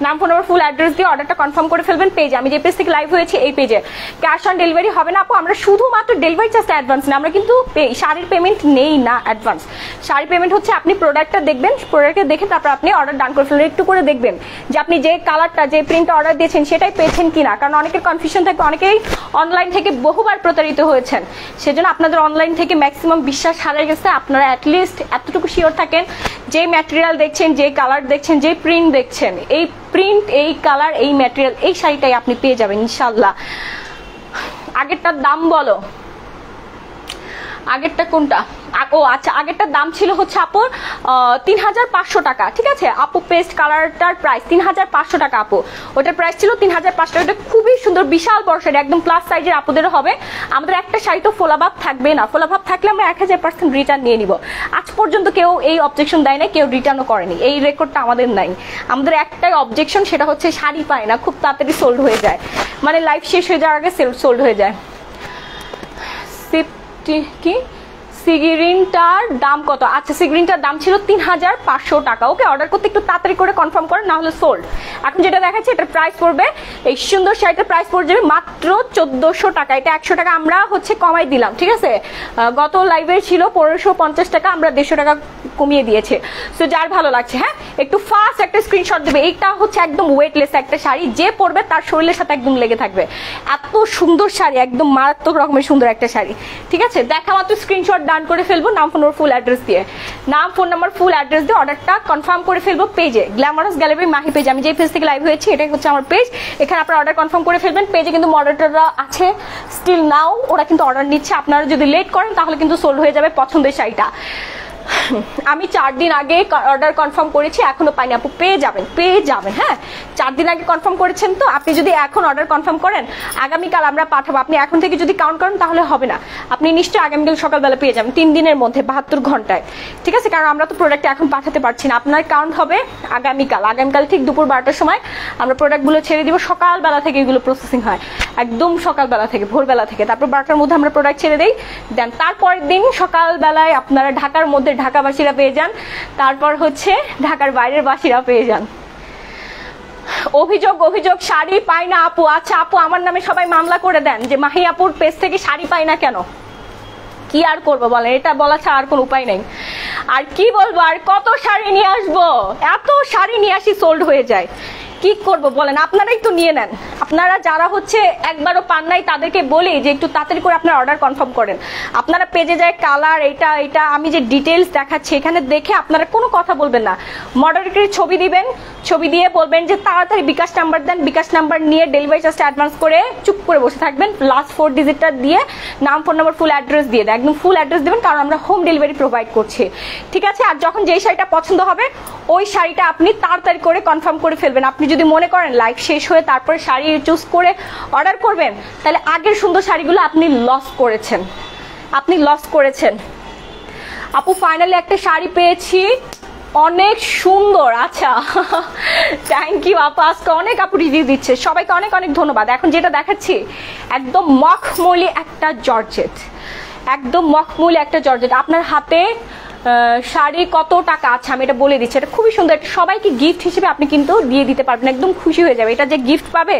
নাম, ফোন নাম্বার, ফুল অ্যাড্রেস দিয়ে অর্ডারটা কনফার্ম করে ফেলবেন পেজে। আমি যে পেজ থেকে লাইভ হয়েছি এই পেজে ক্যাশ অন ডেলিভারি হবে না আপু, আমরা শুধুমাত্র ডেলিভারি চার্জটা অ্যাডভান্স না, আমরা কিন্তু শাড়ির পেমেন্ট নেই না অ্যাডভান্স। শাড়ির পেমেন্ট হচ্ছে আপনি প্রোডাক্টটা দেখবেন, প্রোডাক্টটা দেখে তারপর আপনি অর্ডার ডান করে ফেলবেন। একটু করে দেখবেন যে আপনি যে কালারটা, যে প্রিন্টটা অর্ডার দিয়েছেন সেটাই পেয়েছেন কিনা, কারণ অনেকের কনফিউশন থাকে, অনেকেই অনলাইন থেকে বহুবার প্রতারিত হয়েছেন। সেজন্য আপনাদের অনলাইন থেকে ম্যাক্সিমাম বিশ্বাস হারিয়ে গেছে। আপনারা অ্যাটলিস্ট এতটুকু শিওর থাকেন যে ম্যাটেরিয়াল দেখছেন, যে কালার দেখছেন, যে প্রিন্ট দেখছেন, এই প্রিন্ট, এই কালার, এই ম্যাটেরিয়াল, এই শাড়িটাই আপনি পেয়ে যাবেন ইনশাল্লাহ। আগেরটার দাম বলো, আগেরটা কোনটা? ও আচ্ছা, আগেরটার দাম ছিল হচ্ছে আপুর 3,500 টাকা, ঠিক আছে? আপু পেস্ট কালারটার প্রাইস 3,500 টাকা আপু, ওটার প্রাইস ছিল 3,500 টাকা। ওটা খুবই সুন্দর, বিশাল বড় শাড়ি, একদম প্লাস সাইজের আপুদেরও হবে। আমাদের একটা শাড়ি তো ফোলাভাব থাকবে না, ফোলাভাব থাকলে আমরা 1000% রিটার্ন নিয়ে নিব। আজ পর্যন্ত কেউ এই অবজেকশন দেয় না, কেউ রিটার্নও করেনি, এই রেকর্ডটা আমাদের নাই। আমাদের একটাই অবজেকশন, সেটা হচ্ছে শাড়ি পায় না, খুব তাড়াতাড়ি সোল্ড হয়ে যায়, মানে লাইফ শেষ হয়ে যাওয়ার আগে সোল্ড হয়ে যায়। কি সি গ্রিনটার দাম কত? আচ্ছা, সি গ্রিনটার দাম ছিল 3500 টাকা। ওকে, অর্ডার করতে একটু তাড়াতাড়ি করে কনফার্ম করেন, না হলে সোল্ড। এখন যেটা দেখাচ্ছে এটার প্রাইস পড়বে, এই সুন্দর শাড়িটার প্রাইস পড়ে যাবে মাত্র 1400 টাকা। এটা 100 টাকা আমরা হচ্ছে কমাই দিলাম, ঠিক আছে? গত লাইভে ছিল 1550 টাকা, আমরা 150 টাকা কমিয়ে দিয়েছে। সো যার ভালো লাগছে, হ্যাঁ, একটু ফাস্ট একটা স্ক্রিনশট দেবে। এইটা হচ্ছে একদম ওয়েটলেস একটা শাড়ি, যে পরবে তার শরীরের সাথে একদম লেগে থাকবে। এত সুন্দর শাড়ি, একদম মারাত্মক রকমের সুন্দর একটা শাড়ি, ঠিক আছে? দেখা মাত্র স্ক্রিনশট ডান করে ফেলবো, নাম ফোন নাম্বার ফুল অ্যাড্রেস দিয়ে, নাম ফোন নাম্বার ফুল অ্যাড্রেস দিয়ে অর্ডারটা কনফার্ম করে ফেলবো পেজে, গ্ল্যামারাস গ্যালারি মাহি পেজ। আমি যে পেজ থেকে লাইভ হয়েছি এটাই হচ্ছে আমার পেজ, এখানে আপনারা অর্ডার কনফার্ম করে ফেলবেন। পেজে কিন্তু মডারেটররা আছে স্টিল নাও, ওরা কিন্তু অর্ডার নিচ্ছে। আপনারা যদি লেট করেন তাহলে কিন্তু সোল্ড হয়ে যাবে পছন্দের শাড়িটা। আমি 4 দিন আগে অর্ডার কনফার্ম করেছি, এখনো পাইনি আপু। পেয়ে যাবেন, হ্যাঁ, 4 দিন আগে কনফার্ম করেছেন তো, আপনি যদি এখন অর্ডার কনফার্ম করেন আগামীকাল আমরা পাঠাবো। আপনি এখন থেকে যদি কাউন্ট করেন তাহলে হবে না, আপনি নিশ্চয়ই আগামীকাল সকালবেলা পেয়ে যাবেন, 3 দিনের মধ্যে 72 ঘন্টায়, ঠিক আছে? কারণ আমরা তো প্রোডাক্ট এখন পাঠাতে পারছি না। আপনার কাউন্ট হবে আগামীকাল ঠিক দুপুর 12টার সময় আমরা প্রোডাক্টগুলো ছেড়ে দিব। সকালবেলা থেকে এগুলো প্রসেসিং হয়, একদম সকালবেলা থেকে, ভোরবেলা থেকে। তারপর 12টার মধ্যে আমরা প্রোডাক্ট ছেড়ে দিই, দেন তারপরের দিন সকালবেলায় আপনারা ঢাকার মধ্যে ঢাকাবাসীরা পেয়ে যান, তারপর হচ্ছে ঢাকার বাইরের বাসীরা পেয়ে যান। অভিযোগ শাড়ি পাই না আপু। আচ্ছা আপু, আমার নামে সবাই মামলা করে দেন যে মাহি আপুর পেজ থেকে শাড়ি পাই না কেন। কি আর করবো বলেন, এটা বলা ছাড়া আর কোনো উপায় নেই। আর কি বলবো, আর কত শাড়ি নিয়ে আসবো? এত শাড়ি নিয়ে আসি সোল্ড হয়ে যায়, কি করব বলেন? আপনারাই তো নিয়ে নেন। আপনারা যারা হচ্ছে একবারও পান নাই তাদেরকে বলি যে একটু তাড়াতাড়ি করে আপনারা অর্ডার কনফার্ম করেন। আপনারা পেজে যায় কালার এটা আমি যে ডিটেলস দেখাচ্ছি এখানে দেখে আপনারা কোনো কথা বলবেন না। মডারেটরের ছবি দিবেন, ছবি দিয়ে বলবেন যে তাড়াতাড়ি বিকাশ নাম্বার দেন, বিকাশ নাম্বার নিয়ে ডেলিভারি চার্জটা অ্যাডভান্স করে চুপ করে বসে থাকবেন। লাস্ট 4 ডিজিটটা দিয়ে নাম ফোন নাম্বার ফুল অ্যাড্রেস দিয়ে দেন, একদম ফুল অ্যাড্রেস দেবেন, কারণ আমরা হোম ডেলিভারি প্রোভাইড করছি, ঠিক আছে? আর যখন যেই শাড়িটা পছন্দ হবে ওই শাড়িটা আপনি তাড়াতাড়ি করে কনফার্ম করে ফেলবেন। আপনি যদি মনে করেন লাইভ শেষ হয়ে তারপরে শাড়ি চুজ করে অর্ডার করবেন, তাহলে আগের সুন্দর শাড়িগুলো আপনি লস করেছেন। আপু ফাইনালি একটা শাড়ি পেয়েছি, অনেক সুন্দর। আচ্ছা, থ্যাংক ইউ আপু, আজকে অনেক আপু রিভিউ দিচ্ছে, সবাইকে অনেক অনেক ধন্যবাদ। এখন যেটা দেখাচ্ছি একদম মখমলি একটা জর্জেট, আপনার হাতে শাড়ি কত টাকা আছে আমি এটা বলে দিচ্ছি। এটা খুবই সুন্দর, সবাইকে গিফট হিসেবে আপনি কিন্তু দিয়ে দিতে পারবেন, একদম খুশি হয়ে যাবে। এটা যে গিফট পাবে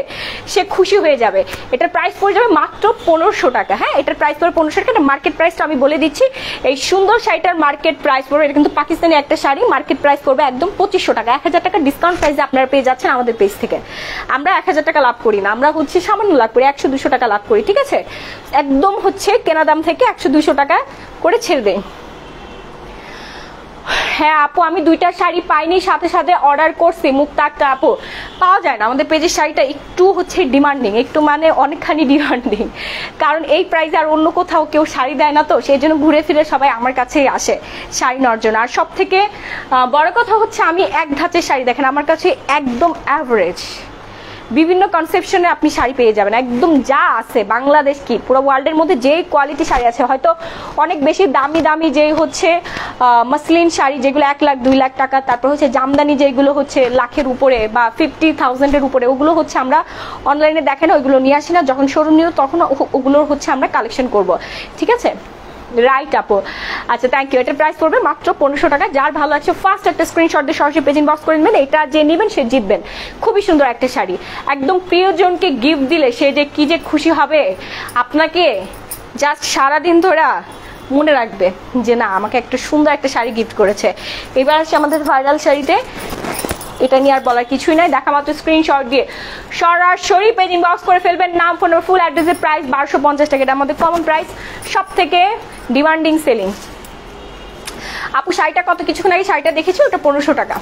সে খুশি হয়ে যাবে। এটার প্রাইস পড়ে যাবে মাত্র 1500 টাকা। হ্যাঁ, এটার প্রাইস পড়বে 1500 টাকা। এটা মার্কেট প্রাইসটা আমি বলে দিচ্ছি। এই সুন্দর শাড়িটার মার্কেট প্রাইস পড়বে, এটা কিন্তু পাকিস্তানি একটা শাড়ি, মার্কেট প্রাইস পড়বে একদম 2500 টাকা। 1000 টাকা ডিসকাউন্ট প্রাইসে আপনারা পেয়ে যাচ্ছেন আমাদের পেজ থেকে। আমরা 1000 টাকা লাভ করি না, আমরা হচ্ছে সামান্য লাভ করি, 100-200 টাকা লাভ করি, ঠিক আছে? একদম হচ্ছে কেনা দাম থেকে 100-200 টাকা করে ছেড়ে দেয়। হ্যাঁ আপু, আমি 2টা শাড়ি পাইনি, সাথে সাথে অর্ডার করছি। মুক্তা একটা আপু, পাওয়া যায় না। আমাদের পেজের শাড়িটা একটু হচ্ছে ডিমান্ডিং, একটু মানে অনেকখানি ডিমান্ডিং, কারণ এই প্রাইসে আর অন্য কোথাও কেউ শাড়ি দেয় না, তো সেই জন্য ঘুরে ফিরে সবাই আমার কাছেই আসে শাড়ি নেওয়ার জন্য। আর সব থেকে বড় কথা হচ্ছে আমি এক ধাঁচের শাড়ি, দেখেন আমার কাছে একদম অ্যাভারেজ বিভিন্ন কনসেপশনে আপনি শাড়ি পেয়ে যাবেন, একদম যা আছে বাংলাদেশ কি পুরো ওয়ার্ল্ডের মধ্যে যেই কোয়ালিটি শাড়ি আছে, হয়তো অনেক বেশি দামি দামি যেই হচ্ছে মাসলিন শাড়ি যেগুলো 1 লাখ 2 লাখ টাকা, তারপর হচ্ছে জামদানি যেগুলো হচ্ছে লাখের উপরে বা 50,000-এর উপরে, ওগুলো হচ্ছে আমরা অনলাইনে দেখেন ওইগুলো নিয়ে আসি না, যখন শোরুম নিও তখন ওগুলোর হচ্ছে আমরা কালেকশন করব, ঠিক আছে? রাইট আপু, আচ্ছা থ্যাংক ইউ। এটার প্রাইস পড়বে মাত্র 1500 টাকা। যার ভালো আছে ফার্স্ট একটা স্ক্রিনশট দিয়ে সরাসরি পেজ ইনবক্স করে নেবেন, এটা যে নেবেন সে জিতবেন। খুবই সুন্দর একটা শাড়ি, একদম প্রিয়জনকে গিফট দিলে সে যে কি যে খুশি হবে, আপনাকে জাস্ট সারাদিন ধরে মনে রাখবে যে না আমাকে একটা সুন্দর একটা শাড়ি গিফট করেছে। এবার আসছে আমাদের ভাইরাল শাড়িতে, এটা নিয়ে আর বলার কিছুই নাই, দেখা মাত্র স্ক্রিনশট দিয়ে সরাসরি পেজ ইনবক্স করে ফেলবেন। নাম, ফোন, ফুল অ্যাড্রেসের প্রাইস 1250 টাকা, এটা আমাদের কমন প্রাইস, সব থেকে ডিমান্ডিং সেলিং। আপু শাড়িটা কত কিছুক্ষণ আগে শাড়িটা দেখেছি, ওটা 1500 টাকা।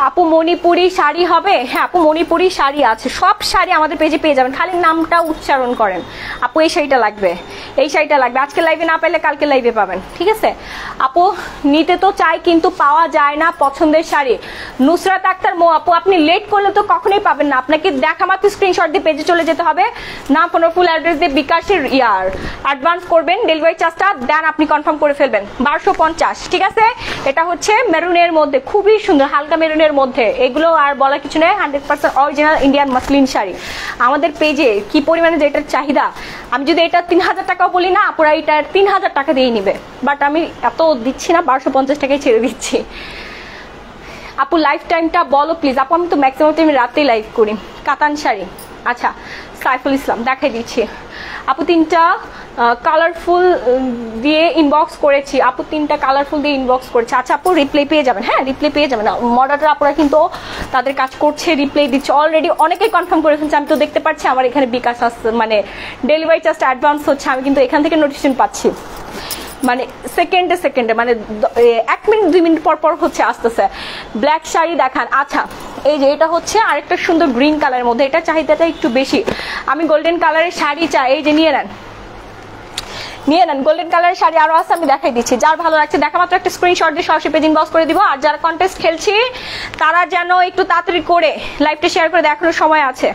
আপু মণিপুরি শাড়ি হবে? হ্যাঁ আপু, মণিপুরি শাড়ি আছে, সব শাড়ি আমাদের পেজে পেয়ে যাবেন, খালি নামটা উচ্চারণ করেন। আপু এই শাড়িটা লাগবে, এই শাড়িটা লাগবে, আজকে লাইভে না পেলে কালকে লাইভে পাবেন, ঠিক আছে? আপু নিতে তো চাই কিন্তু পাওয়া যায় না পছন্দের শাড়ি। নুসরাত আক্তার মো আপু, আপনি লেট করলে তো কখনোই পাবেন না, আপনাকে দেখা মাত্র স্ক্রিনশট দিয়ে পেজে চলে যেতে হবে, নাম, ফোন, ফুল অ্যাড্রেস দিয়ে বিকাশের অ্যাডভান্স করবেন, ডেলিভারি চার্জটা দেন আপনি কনফার্ম করে ফেলবেন 1250, ঠিক আছে? এটা হচ্ছে মেরুনের মধ্যে, খুবই সুন্দর হালকা মেরুনের মধ্যে, এগুলো আর বলার কিছু নেই, 100% অরিজিনাল ইন্ডিয়ান মাসলিন শাড়ি। আমাদের পেজে কি পরিমাণে যেটার চাহিদা আমি যদি এটা 3000 টাকাও বলি না, আপুরা এটা 3000 টাকা দিয়ে নিবে, বাট আমি এত দিচ্ছি না, 1250 টাকায় ছেড়ে দিচ্ছি। আপু লাইফ টাইমটা বলো প্লিজ। আপু আমি তো ম্যাক্সিমাম টাইম রাতেই লাইভ করি। কাতান শাড়ি, আচ্ছা সাইফুল ইসলাম দেখাই দিচ্ছি। আপু 3টা কালারফুল দিয়ে ইনবক্স করেছি, আপু 3টা কালারফুল দিয়ে ইনবক্স করেছি। আচ্ছা আপু রিপ্লাই পেয়ে যাবেন, হ্যাঁ রিপ্লাই পেয়ে যাবেন। মডারেটর আপুরা কিন্তু তাদের কাজ করছে, রিপ্লাই দিচ্ছে অলরেডি, অনেকেই কনফার্ম করে ফেলছে। আমি তো দেখতে পাচ্ছি আমার এখানে বিকাশ আসছে, মানে ডেলিভারি চার্জ অ্যাডভান্স হচ্ছে, আমি কিন্তু এখান থেকে নোটিফিকেশন পাচ্ছি, মানে সেকেন্ডে মানে 1 মিনিট 2 মিনিট পর পর হচ্ছে আসতেছে। ব্ল্যাক শাড়ি দেখান। আচ্ছা এই যে এটা হচ্ছে আরেকটা সুন্দর গ্রিন কালারের মধ্যে, এটা চাহিদাটা একটু বেশি। আমি গোল্ডেন কালারের শাড়ি চাই, এই যে নিয়ে নেন গোল্ডেন কালারের শাড়ি আরো আছে, আমি দেখাই দিচ্ছি। যার ভালো লাগছে দেখা মাত্র একটা স্ক্রিনশট দিয়ে সরাসরি পেজ ইনবক্স করে দিব। আর যারা কন্টেস্ট খেলছি তারা যেন একটু তাড়াতাড়ি করে লাইভটা শেয়ার করে দেয়, এখনো সময় আছে,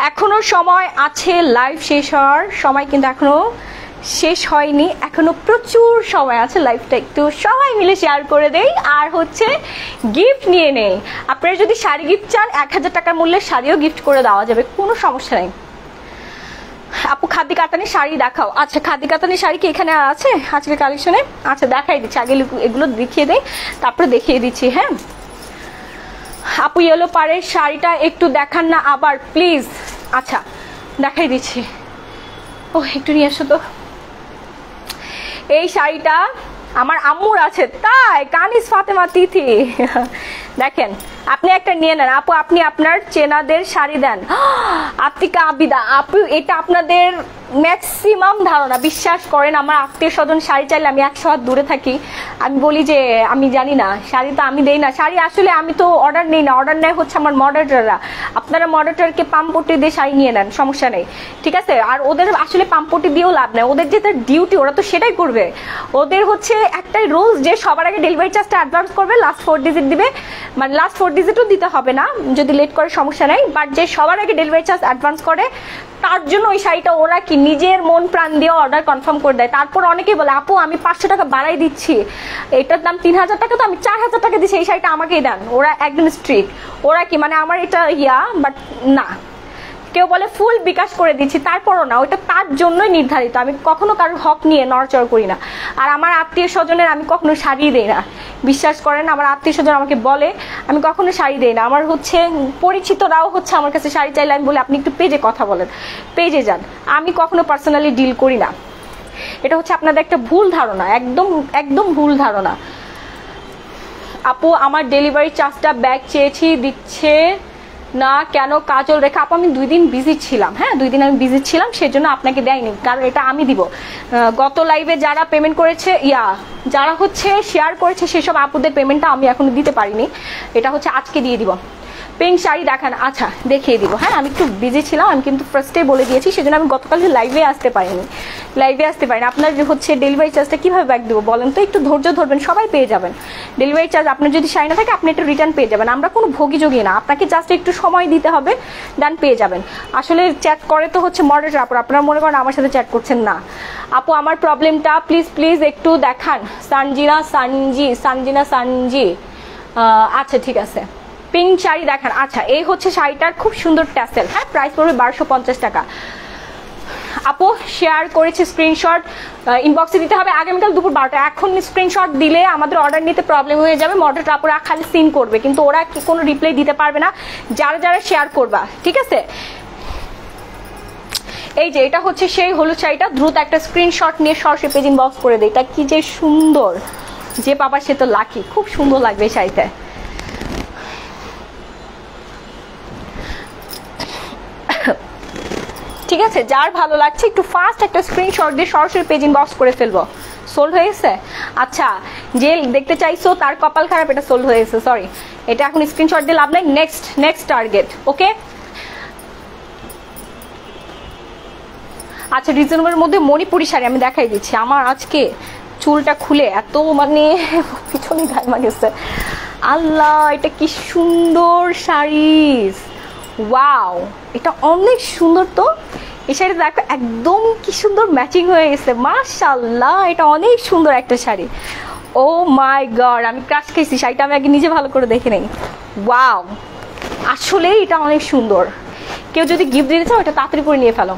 এখনো সময় আছে। লাইভ শেষ হওয়ার সময় কিন্তু এখনো শেষ হয়নি, এখনো প্রচুর সময় আছে। লাইভটা একটু সবাই মিলে শেয়ার করে দেই, আর হচ্ছে গিফট নিয়ে নেই। আপনারা যদি শাড়ি গিফট চান 1000 টাকার মূল্যের শাড়িও গিফট করে দেওয়া যাবে, কোনো সমস্যা নেই। আপু খাদি কাতানি শাড়ি দেখাও। আচ্ছা খাদি কাতানি শাড়ি কি এখানে আছে আজকের কালেকশনে? আচ্ছা দেখাই দিচ্ছি, আগে এগুলো দেখিয়ে দেই তারপরে দেখিয়ে দিচ্ছি। হ্যাঁ আপু ইয়েলো পাড়ের শাড়িটা একটু দেখান না আবার প্লিজ। আচ্ছা দেখাই দিচ্ছি, ও একটু নিয়ে আসো তো। এই শাড়িটা আমার আম্মুর আছে, তাই কানিস ফাতেমা তিথি দেখেন, আপনি একটা নিয়ে নেন আপু, আপনি আপনার চেনাদের শাড়ি দেন। আতিকা আবিদা আপু, এটা আপনাদের ম্যাক্সিমাম ধারণা, বিশ্বাস করেন আমার আত্মীয় স্বজন শাড়ি চাইলে আমি 100 হাত দূরে থাকি, আমি বলি যে আমি জানি না, শাড়ি তো আমি দেই না। শাড়ি আসলে আমি তো অর্ডার নেই না, অর্ডার নেয় হচ্ছে আমার মডারেটররা। আপনারা মডারেটরকে পাম্পটি দিয়ে শাড়ি নিয়ে নেন, সমস্যা নেই, ঠিক আছে। আর ওদের আসলে পাম্পটি দিয়েও লাভ নেই, ওদের যেটা ডিউটি ওরা তো সেটাই করবে। ওদের হচ্ছে একটাই রুলস যে সবার আগে ডেলিভারি চার্জটা অ্যাডভান্স করবে, লাস্ট 4 ডিজিট দিবে, মানে লাস্ট 4 ডিজিটও দিতে হবে না, যদি লেট করে সমস্যা নেই, বাট যে সবার আগে ডেলিভারি চার্জ অ্যাডভান্স করে তার জন্য ওই শাড়িটা ওরা কি নিজের মন প্রাণ দিয়ে অর্ডার কনফার্ম করে দেয়। তারপর অনেকেই বলে আপু আমি 500 টাকা বাড়াই দিচ্ছি, এটার দাম 3000 টাকা, তো আমি 4000 টাকা দিচ্ছি, এই শাড়িটা আমাকেই দেন। ওরা একদম স্ট্রিক্ট, ওরা কি মানে আমার এটা বাট না, কেউ বলে ফুল বিকাশ করে দিচ্ছি, তারপরও না, ওইটা তার জন্যই নির্ধারিত। আমি কখনো কারোর হক নিয়ে নড়চড় করি না। আর আমার আত্মীয় স্বজনের আমি কখনো শাড়ি দেই না, বিশ্বাস করেন আমার আত্মীয় স্বজন আমাকে বলে, আমি কখনো শাড়ি দেই না। আমার হচ্ছে পরিচিতরাও হচ্ছে আমার কাছে শাড়ি চাইলে আমি বলি আপনি একটু পেজে কথা বলেন, পেজে যান, আমি কখনো পার্সোনালি ডিল করি না। এটা হচ্ছে আপনাদের একটা ভুল ধারণা, একদম একদম ভুল ধারণা। আপু আমার ডেলিভারি চার্জটা ব্যাগ চেয়েছি দিচ্ছে না কেন? কাজল রেখা আপু আমি 2 দিন বিজি ছিলাম, হ্যাঁ 2 দিন আমি বিজি ছিলাম, সেজন্য আপনাকে দেয়নি, কারণ এটা আমি দিব। গত লাইভে যারা পেমেন্ট করেছে যারা হচ্ছে শেয়ার করেছে সেসব আপুদের পেমেন্টটা আমি এখনো দিতে পারিনি, এটা হচ্ছে আজকে দিয়ে দিব। পিঙ্ক শাড়ি দেখান। আচ্ছা দেখিয়ে দিব, হ্যাঁ আমি একটু বিজি ছিলাম, আমি কিন্তু ফার্স্টে বলে দিয়েছি, সেজন্য আমি গতকাল লাইভে আসতে পারিনি। আপনার হচ্ছে ডেলিভারি চার্জটা কিভাবে ব্যাক দেবো বলেন তো, একটু ধৈর্য ধরবেন, সবাই পেয়ে যাবেন ডেলিভারি চার্জ। আপনার যদি শাড়ি না থাকে আপনি একটা রিটার্ন পেয়ে যাবেন, আমরা কোনো ভোগী না, আপনাকে জাস্ট একটু সময় দিতে হবে, দেন পেয়ে যাবেন। আসলে চ্যাট করে তো হচ্ছে মডারেটর আপু, আপনারা মনে করেন আমার সাথে চ্যাট করছেন না। আপু আমার প্রবলেমটা প্লিজ একটু দেখান। সানজি আচ্ছা ঠিক আছে, পিঙ্ক শাড়ি দেখান। আচ্ছা এই হচ্ছে শাড়িটার খুব সুন্দর ট্যাসেল, হ্যাঁ প্রাইস পড়বে 1250 টাকা। আপু শেয়ার করেছে স্ক্রিনশট ইনবক্সে দিতে হবে আগামীকাল দুপুর 12টা। এখন স্ক্রিনশট দিলে আমাদের অর্ডার নিতে প্রবলেম হয়ে যাবে, মডারেটর আপুরা খালি সিন করবে, কিন্তু ওরা কোনো রিপ্লাই দিতে পারবে না যারা শেয়ার করবা, ঠিক আছে। এই যে এটা হচ্ছে সেই হলুদ শাড়িটা, দ্রুত একটা স্ক্রিনশট নিয়ে সরাসরি পেজ ইনবক্স করে দেয়। এটা কি যে সুন্দর, যে পাবার সে তো লাকি, খুব সুন্দর লাগবে এই শাড়িটা। ঠিক আছে, যার ভালো লাগছে একটু ফাস্ট একটা স্ক্রিনশট দিয়ে সরাসরি পেজ ইনবক্স করে ফেলবো। সোল্ড হয়ে গেছে? আচ্ছা যে দেখতে চাইছো তার কপাল খারাপ, এটা সোল্ড হয়ে গেছে, সরি, এটা এখন স্ক্রিনশট দিয়ে লাভ নাই। নেক্সট টার্গেট, ওকে। আচ্ছা রিজনেবলের মধ্যে মণিপুরি শাড়ি আমি দেখাই দিচ্ছি। আমার আজকে চুলটা খুলে এত মানে পিছনে গায়ে গেছে, আল্লাহ এটা কি সুন্দর শাড়ি, ওয়াও এটা অনেক সুন্দর। তো এই শাড়িটা দেখো একদম কি সুন্দর ম্যাচিং হয়ে গেছে, মাশাআল্লাহ এটা অনেক সুন্দর একটা শাড়ি। ও মাই গড, আমি ক্রাশ খেয়েছি, শাড়িটা আমি আগে নিজে ভালো করে দেখে নেই। ওয়াও আসলেই এটা অনেক সুন্দর, কেউ যদি গিফট দিতে চাও এটা তাড়াতাড়ি করে নিয়ে ফেলো।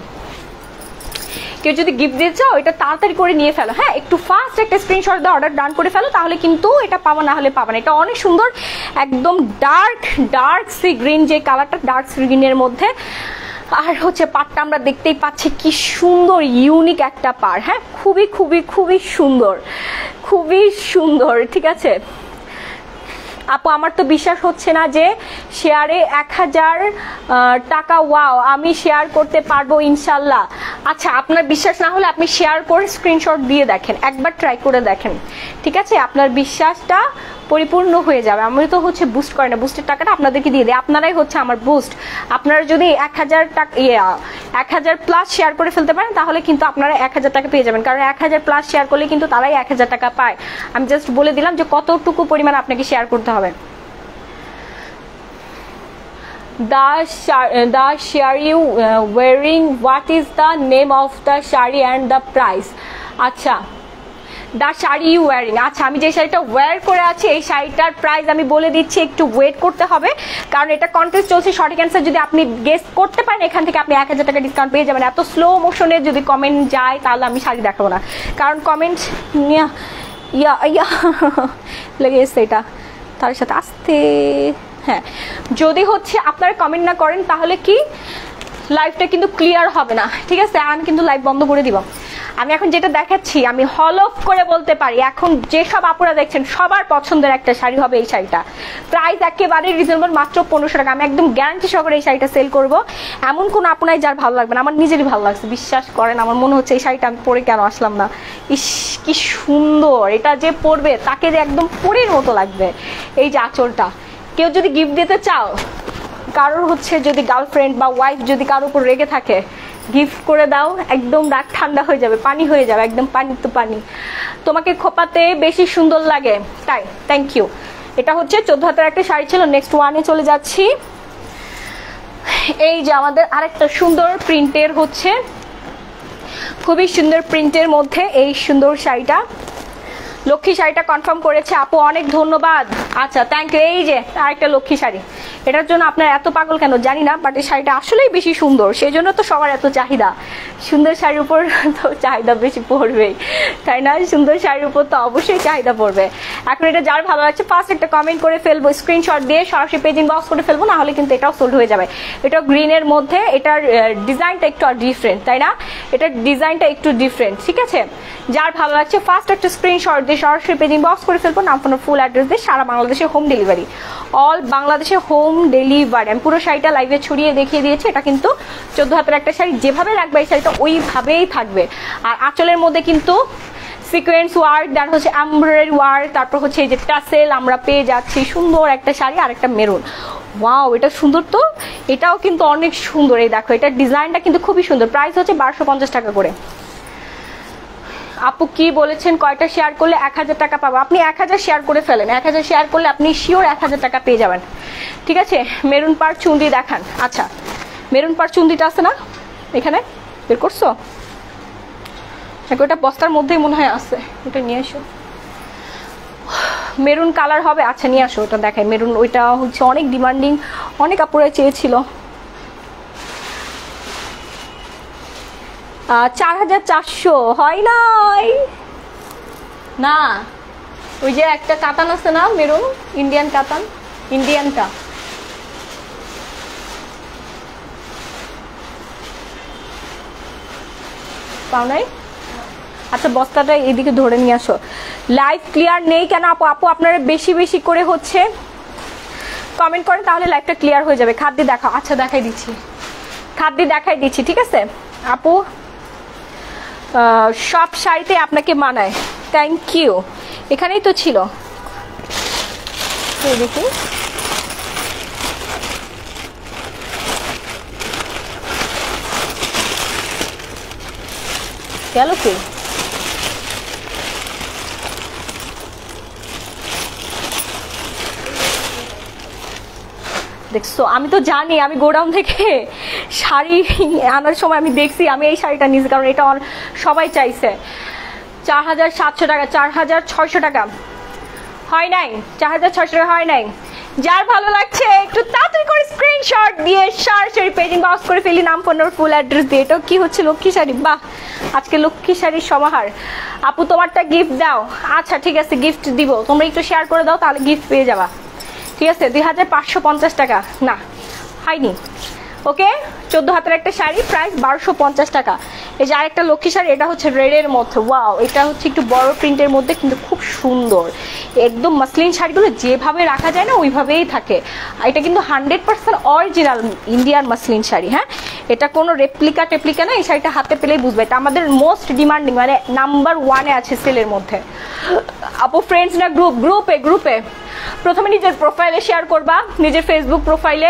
কেউ যদি গিফট দিতে চাও এটা তাড়াতাড়ি করে নিয়ে ফেলো, হ্যাঁ একটু ফাস্ট একটা স্ক্রিনশট দিয়ে অর্ডার ডান করে ফেলো, তাহলে কিন্তু এটা পাবো, না হলে পাবো না। এটা অনেক সুন্দর, একদম ডার্ক সি গ্রিন যে কালারটা, ডার্ক সি গ্রিনের মধ্যে। আর হচ্ছে পাড়টা আমরা দেখতেই পাচ্ছি কি সুন্দর ইউনিক একটা পাড়, হ্যাঁ খুবই খুবই খুবই সুন্দর, খুবই সুন্দর। ঠিক আছে আপু, আমার তো বিশ্বাস হচ্ছে না যে শেয়ারে 1000 টাকা। ওয়াও, আমি শেয়ার করতে পারবো ইনশাল্লাহ। আচ্ছা, আপনার বিশ্বাস না হলে আপনি শেয়ার করে স্ক্রিনশট দিয়ে দেখেন, একবার ট্রাই করে দেখেন, ঠিক আছে? আপনার বিশ্বাসটা পরিপূর্ণ হয়ে যাবে। আমি তো হচ্ছে বুস্ট করে না, বুস্টের টাকাটা আপনাদেরকে দিয়ে দিই, আপনারাই হচ্ছে আমার বুস্ট। আপনারা যদি 1000 টাকা 1000 প্লাস শেয়ার করে ফেলতে পারেন তাহলে কিন্তু আপনারা 1000 টাকা পেয়ে যাবেন, কারণ 1000 প্লাস শেয়ার করলে কিন্তু তারাই 1000 টাকা পায়। আমি জাস্ট বলে দিলাম যে কতটুকু পরিমাণ আপনাকে শেয়ার করতে হবে। The share you wearing, what is the name of the shari and the price? আচ্ছা, দা শাড়ি ইউ ওয়ারিং, আচ্ছা আমি যে শাড়িটা ওয়্যার করে আছি এই শাড়িটার প্রাইস আমি বলে দিচ্ছি, একটু ওয়েট করতে হবে কারণ এটা কন্টেস্ট চলছে। সঠিক অ্যান্সার যদি আপনি গেস করতে পারেন এখান থেকে আপনি 1000 টাকা ডিসকাউন্ট পেয়ে যাবেন। এত স্লো মোশনে যদি কমেন্ট যায় তাহলে আমি শাড়ি দেখাবো না, কারণ কমেন্ট লেগে এসছে এটা তার সাথে আসতে। হ্যাঁ, যদি হচ্ছে আপনারা কমেন্ট না করেন তাহলে কি লাইভটা কিন্তু ক্লিয়ার হবে না, ঠিক আছে? আমি কিন্তু লাইভ বন্ধ করে দিব। আমি এখন যেটা দেখাচ্ছি আমি হলফ করে বলতে পারি এখন যেসব আপুরা দেখছেন সবার পছন্দের একটা শাড়ি হবে এই শাড়িটা। প্রাইস একেবারে রিজনেবল, মাত্র 1500 টাকা। আমি একদম গ্যারান্টি সহকারে এই শাড়িটা সেল করব। এমন কোন আপু নাই যার ভালো লাগবে না, আমার নিজেরই ভালো লাগছে, বিশ্বাস করেন। আমার মনে হচ্ছে এই শাড়িটা আমি পরে কেন আসলাম না, ইস কি সুন্দর, এটা যে পরবে তাকে যে একদম পরের মতো লাগবে। এই যে আঁচলটা, কেউ যদি গিফট দিতে চাও, কারোর হচ্ছে যদি গার্লফ্রেন্ড বা ওয়াইফ যদি কারোর উপর রেগে থাকে, গিফট করে দাও, একদম রাগ ঠান্ডা হয়ে যাবে, পানি হয়ে যাবে, একদম পানি তো পানি। তোমাকে খোপাতে বেশি সুন্দর লাগে, তাই থ্যাংক ইউ। এটা হচ্ছে 14 হাতের একটা শাড়ি ছিল। নেক্সট ওয়ানে চলে যাচ্ছি। এই যে আমাদের আরেকটা সুন্দর প্রিন্টের হচ্ছে, খুবই সুন্দর প্রিন্টের মধ্যে এই সুন্দর শাড়িটা। লক্ষ্মী শাড়িটা কনফার্ম করেছে আপু, অনেক ধন্যবাদ। আচ্ছা থ্যাংক ইউ। এই যে আরেকটা লক্ষ্মী শাড়ি, এটার জন্য আপনার এত পাগল কেন জানি না, বাট এই শাড়িটা আসলেই বেশি সুন্দর, সেই জন্য তো সবার এত চাহিদা। সুন্দর শাড়ির উপর তো চাহিদা বেশি পড়বেই, তাই না? সুন্দর শাড়ির উপর তো অবশ্যই চাহিদা পড়বে। এখন এটা যার ভালো লাগছে ফার্স্ট একটা কমেন্ট করে ফেলবো, স্ক্রিনশট দিয়ে সরাসরি পেজ ইনবক্স করে ফেলবো, না হলে কিন্তু এটাও সোল্ড হয়ে যাবে। এটা গ্রিনের মধ্যে, এটার ডিজাইনটা একটু ডিফারেন্ট, তাই না? এটার ডিজাইনটা একটু ডিফারেন্ট, ঠিক আছে? যার ভালো লাগছে ফার্স্ট একটা স্ক্রিনশট দিয়ে সরাসরি পেজ ইনবক্স করে ফেলবো, নাম ফোন ফুল অ্যাড্রেস দিয়ে। সারা বাংলাদেশে হোম ডেলিভারি, অল বাংলাদেশে হোম ডেলিভারি। আমি পুরো শাড়িটা লাইভে ছড়িয়ে দেখিয়ে দিয়েছি। এটা কিন্তু 14 হাতের একটা শাড়ি, যেভাবে রাখবে এই শাড়িটা ওইভাবেই থাকবে। আর আঁচলের মধ্যে কিন্তু সিকোয়েন্স ওয়ার্ক, দেন হচ্ছে এমব্রয়ডারি ওয়ার্ক, তারপর হচ্ছে এই যে টাসেল আমরা পেয়ে যাচ্ছি। সুন্দর একটা শাড়ি আর একটা মেরুন, ওয়াও এটা সুন্দর তো, এটাও কিন্তু অনেক সুন্দর। এই দেখো এটার ডিজাইনটা কিন্তু খুবই সুন্দর। প্রাইস হচ্ছে 1250 টাকা করে। আপু কি বলেছেন কয়টা শেয়ার করলে 1000 টাকা পাবো? আপনি 1000 শেয়ার করে ফেলেন, 1000 শেয়ার করলে আপনি শিওর 1000 টাকা পেয়ে যাবেন, ঠিক আছে? মেরুন পার চুন্ডি দেখান। আচ্ছা, মেরুন পার চুন্ডিটা আছে না এখানে, বের করছো? ওটা বস্তার মধ্যেই মনে হয় আছে, ওটা নিয়ে এসো। মেরুন কালার হবে, আচ্ছা নিয়ে আসো, ওটা দেখাই। মেরুন ওইটা হচ্ছে অনেক ডিমান্ডিং, অনেক আপুরা চেয়েছিল। 4400 হয় নাই না, ওই যে একটা কাতান আছে না মেরুন, ইন্ডিয়ান কাতান, ইন্ডিয়ানটা পাও নাই? আচ্ছা বস্তাটা এদিকে ধরে নিয়ে আসো। লাইভ ক্লিয়ার নেই কেন আপু? আপু আপনারা বেশি বেশি করে হচ্ছে কমেন্ট করেন, তাহলে লাইভটা ক্লিয়ার হয়ে যাবে। খাদ্য দেখাও। আচ্ছা দেখাই দিচ্ছি, খাদ্য দেখাই দিচ্ছি, ঠিক আছে আপু? সব শাড়িতে আপনাকে মানায়, থ্যাংক ইউ। এখানেই তো ছিল, দেখি গেল কি? দেখছো, আমি তো জানি, আমি গোডাউন থেকে শাড়ি আনার সময় আমি দেখছি, আমি এই শাড়িটা নিয়েছি কারণ এটা সবাই চাইছে। 4700 টাকা, 4600 টাকা হয় নাই, 4600 টাকা হয় নাই। যার ভালো লাগছে একটু তাড়াতাড়ি করে স্ক্রিনশট দিয়ে সরাসরি পেজিং বক্স করে ফেলি, নাম ফোন নাম্বার ফুল অ্যাড্রেস দিয়ে। এটাও কি হচ্ছে লক্ষ্মী শাড়ি, বাহ আজকে লক্ষ্মী শাড়ির সমাহার। আপু তোমারটা গিফট দাও, আচ্ছা ঠিক আছে গিফট দিব, তোমরা একটু শেয়ার করে দাও তাহলে গিফট পেয়ে যাবা, ঠিক আছে। 2550 টাকা না হয়নি, ওকে। 14 হাতের একটা শাড়ি, প্রাইস 1250 টাকা। এই যে আরেকটা লক্ষ্মী শাড়ি, এটা হচ্ছে রেডের মধ্যে, ওয়াও এটা হচ্ছে একটু বড় প্রিন্টের মধ্যে কিন্তু খুব সুন্দর। একদম মাসলিন শাড়িগুলো যেভাবে রাখা যায় না ওইভাবেই থাকে। এটা কিন্তু 100% অরিজিনাল ইন্ডিয়ান মাসলিন শাড়ি, হ্যাঁ এটা কোনো টেপ্লিকা না। এই শাড়িটা হাতে পেলেই বুঝবে, এটা আমাদের মোস্ট ডিমান্ডিং, মানে নাম্বার 1-এ আছে সেলের মধ্যে। আপু ফ্রেন্ডস না গ্রুপে প্রথমে নিজের প্রোফাইলে শেয়ার করবা, নিজের ফেসবুক প্রোফাইলে,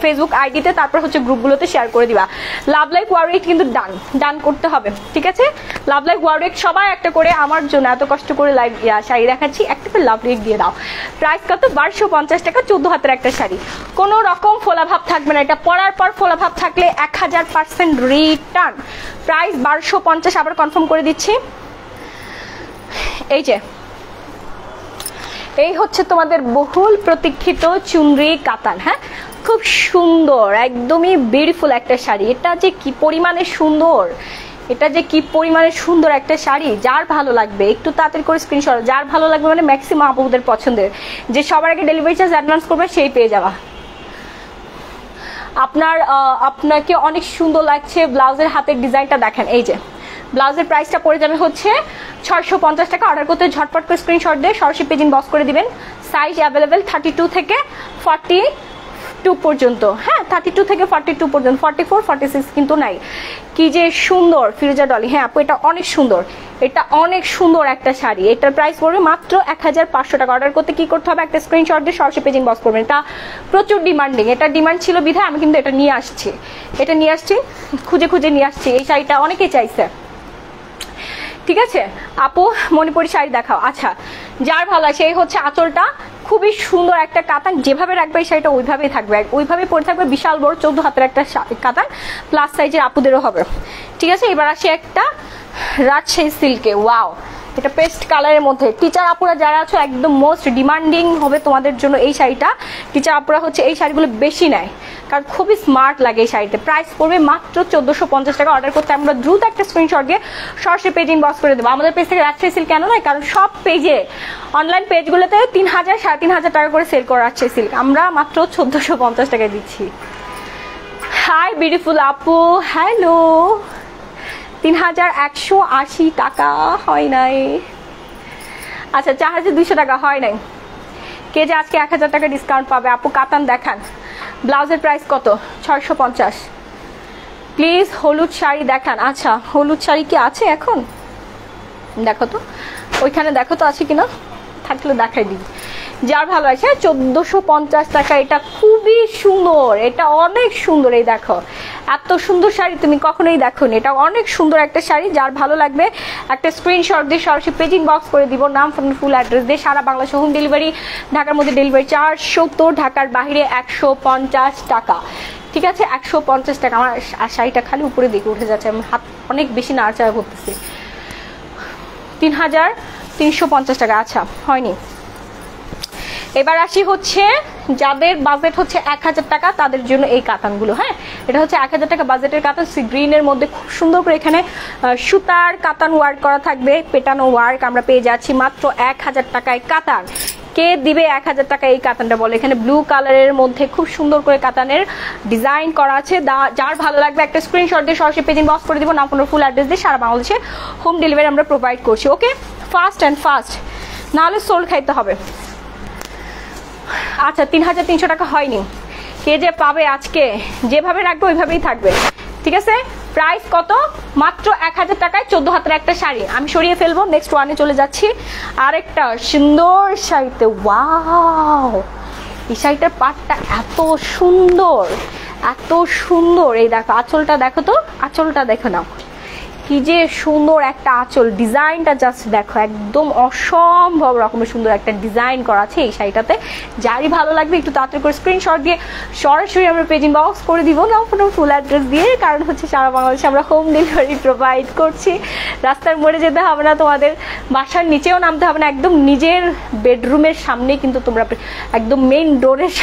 ফেসবুক আইডিতে, তারপর হচ্ছে গ্রুপগুলোতে শেয়ার করে দিবা। লাভ লাইক ওয়ারেট কিন্তু ডান করতে হবে, ঠিক আছে। লাভ লাইক ওয়ারেট সবাই একটা করে, আমার জন্য এত কষ্ট করে লাইভ শাড়ি দেখাচ্ছি, একটা করে লাভ লাইক দিয়ে দাও। প্রাইস কত? 1250 টাকা, 14 হাতের একটা শাড়ি। কোনো রকম ফোলাভাব থাকবে না, এটা পরার পর ফোলাভাব থাকলে 1000% রিটার্ন। প্রাইস 1250, আবার কনফার্ম করে দিচ্ছি। এই হচ্ছে তোমাদের বহুল প্রতীক্ষিত চুনরি কাতান, হ্যাঁ খুব সুন্দর, একদমই বিউটিফুল একটা শাড়ি। এটা যে কি পরিমাণে সুন্দর, একটা শাড়ি। যার ভালো লাগবে একটু তাড়াতাড়ি করে স্ক্রিনশট, যার ভালো লাগবে মানে ম্যাক্সিমাম আপুদের পছন্দের, যে সবার আগে ডেলিভারি চার্জ অ্যাডভান্স করবে সেই পেয়ে যাবা। আপনাকে অনেক সুন্দর লাগছে ব্লাউজের হাতের ডিজাইনটা দেখেন। এই যে ব্লাউজের প্রাইসটা পড়ে যাবে হচ্ছে 650 টাকা। অর্ডার করতে ঝটপট করে স্ক্রিনশট দিয়ে সরাসরি পেজিং বক্স করে দিবেন। সাইজ অ্যাভেলেবেল 32 থেকে 42 পর্যন্ত, হ্যাঁ 32 থেকে 42 পর্যন্ত, 44 46 কিন্তু নাই। কি যে সুন্দর ফিরোজা ডলি, হ্যাঁ আপু এটা অনেক সুন্দর একটা শাড়ি। এটার প্রাইস পড়বে মাত্র 1500 টাকা। অর্ডার করতে কি করতে হবে? একটা স্ক্রিনশট দিয়ে সরাসরি পেজিং বক্স করবেন। এটা প্রচুর ডিমান্ডিং, এটা ডিমান্ড ছিল বিধায় আমি কিন্তু এটা নিয়ে আসছি, খুঁজে নিয়ে আসছি। এই শাড়িটা অনেকেই চাইছে, ঠিক আছে। আপু মণিপুরি শাড়ি দেখাও। আচ্ছা যার ভালো লাগে সেই হচ্ছে আঁচলটা খুবই সুন্দর একটা কাতান, যেভাবে রাখবে এই শাড়িটা ওইভাবেই থাকবে, ওইভাবে পরে থাকবে। বিশাল বড় 14 হাতের একটা কাতান, প্লাস সাইজের আপুদেরও হবে, ঠিক আছে। এবার আসি একটা রাজশাহী সিল্কে, ওয়াও এটা পেস্ট কালারের মধ্যে। টিচার আপুরা যারা আছো একদম মোস্ট ডিমান্ডিং হবে তোমাদের জন্য এই শাড়িটা। টিচার আপুরা হচ্ছে এই শাড়িগুলো বেশি নেয়, কারণ খুবই স্মার্ট লাগে এই শাড়িতে। প্রাইস পড়বে মাত্র 1450 টাকা। অর্ডার করতে আমরা দ্রুত একটা স্ক্রিনশট দিয়ে সরাসরি পেজ ইনবক্স করে দেবো। আমাদের পেজ থেকে রাজশাহী সিল্ক কেন নয়, কারণ সব পেজে অনলাইন পেজগুলোতে 3000 3500 টাকা করে সেল করে রাজশাহী সিল্ক, আমরা মাত্র 1450 টাকায় দিচ্ছি। হাই বিউটিফুল আপু, হ্যালো। 3180 টাকা হয় নাই, আচ্ছা 4200 টাকা হয় নাই। কে যে আজকে 1000 টাকা ডিসকাউন্ট পাবে? আপু কাতান দেখান। ব্লাউজের প্রাইস কত? 650। প্লিজ হলুদ শাড়ি দেখান। আচ্ছা হলুদ শাড়ি কি আছে এখন? দেখো তো ওইখানে, দেখো তো আছে কিনা, থাকলে দেখাই দিই। যার ভালো আছে 1450 টাকা। এটা খুবই সুন্দর, এটা অনেক সুন্দর। এই দেখো এত সুন্দর শাড়ি তুমি কখনোই দেখোনি, এটা অনেক সুন্দর একটা শাড়ি। যার ভালো লাগবে একটা স্ক্রিনশট দিয়ে সরাসরি পেজিং বক্স করে দিব, নাম ফোন ফুল অ্যাড্রেস দিয়ে। সারা বাংলাদেশ হোম ডেলিভারি, ঢাকার মধ্যে ডেলিভারি চার্জ 70, ঢাকার বাইরে 150 টাকা, ঠিক আছে 150 টাকা। আমার শাড়িটা খালি উপরে দিকে উঠে যাচ্ছে, আমি হাত অনেক বেশি নাড়াচাড়া করতেছি। 3350 টাকা, আচ্ছা হয়নি। এবার আসি হচ্ছে যাদের বাজেট হচ্ছে 1000 টাকা তাদের জন্য এই কাতানগুলো, হ্যাঁ এটা হচ্ছে 1000 টাকা বাজেটের কাতান। সি গ্রিনের মধ্যে খুব সুন্দর করে এখানে সুতার কাতান ওয়ার্ক করা থাকবে, পেটানো ওয়ার্ক। আমরা পেয়ে যাচ্ছি মাত্র 1000 টাকায় কাতান। কে দিবে 1000 টাকা এই কাতানটা বলে? এখানে ব্লু কালারের মধ্যে খুব সুন্দর করে কাতানের ডিজাইন করা আছে। যার ভালো লাগবে একটা স্ক্রিনশট দিয়ে সরাসরি পেজ ইনবক্স করে দিব, নাম ফুল অ্যাড্রেস দিয়ে। সারা বাংলাদেশে হোম ডেলিভারি আমরা প্রোভাইড করছি, ওকে। ফাস্ট অ্যান্ড ফাস্ট, নাহলে সোল খাইতে হবে। আচ্ছা 3300 টাকা হয়নি। কে যে পাবে আজকে, যেভাবে রাখবে ওইভাবেই থাকবে, ঠিক আছে। প্রাইস কত? মাত্র 1000 টাকায় 14 হাতের একটা শাড়ি। আমি সরিয়ে ফেলবো, নেক্সট ওয়ানে চলে যাচ্ছি। আরেকটা সুন্দর শাড়িতে, ওয়াও এই শাড়িটার পাটটা এত সুন্দর, এত সুন্দর। এই দেখো আঁচলটা দেখো তো, আঁচলটা দেখো নাও, কি যে সুন্দর একটা আঁচল, ডিজাইনটা জাস্ট দেখো, একদম অসম্ভব রকমের সুন্দর একটা ডিজাইন করা আছে এই শাড়িটাতে। যারই ভালো লাগবে একটু তাড়াতাড়ি করে স্ক্রিনশট দিয়ে সরাসরি আমরা পেজ ইনবক্স করে দিব, নাও ফুল অ্যাড্রেস দিয়ে। কারণ হচ্ছে সারা বাংলাদেশে আমরা হোম ডেলিভারি প্রোভাইড করছি। রাস্তার মোড়ে যেতে হবে না, তোমাদের বাসার নিচেও নামতে হবে না, একদম নিজের বেডরুমের সামনে কিন্তু তোমরা, একদম মেইন ডোরের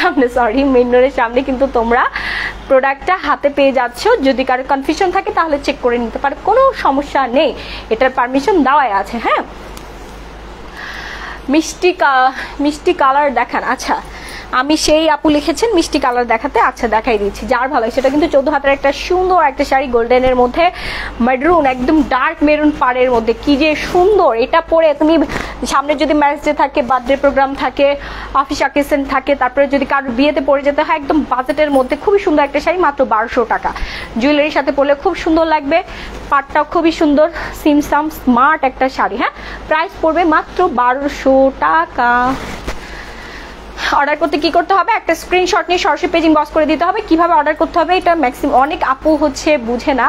সামনে কিন্তু তোমরা প্রোডাক্টটা হাতে পেয়ে যাচ্ছ। যদি কারো কনফিউশন থাকে তাহলে চেক করে নিতে পারে, কোনো সমস্যা নেই, এটার পারমিশন দেওয়াই আছে। হ্যাঁ, মিষ্টি কালার দেখান। আচ্ছা, আমি সেই আপু লিখেছেন মিষ্টি কালার দেখাতে, আচ্ছা দেখাই দিচ্ছি। যার ভালো সেটা কিন্তু 14 হাতের একটা সুন্দর একটা শাড়ি, গোল্ডেনের মধ্যে মেরুন, একদম ডার্ক মেরুন পাড়ের মধ্যে, কি যে সুন্দর। এটা পরে তুমি সামনে যদি ম্যারেজ ডে থাকে, বার্থডে প্রোগ্রাম থাকে, অফিস অকেশন থাকে, তারপরে যদি কারোর বিয়েতে পরে যেতে হয়, একদম বাজেটের মধ্যে খুবই সুন্দর একটা শাড়ি, মাত্র 1200 টাকা। জুয়েলারির সাথে পরলে খুব সুন্দর লাগবে, পাটটাও খুবই সুন্দর, সিমসাম স্মার্ট একটা শাড়ি। হ্যাঁ, প্রাইস পড়বে মাত্র 1200 টাকা। অর্ডার করতে কি করতে হবে, একটা স্ক্রিনশট নিয়ে সরাসরি পেজ ইনবক্স করে দিতে হবে। কিভাবে অর্ডার করতে হবে এটা ম্যাক্সিমাম অনেক আপু হচ্ছে বুঝে না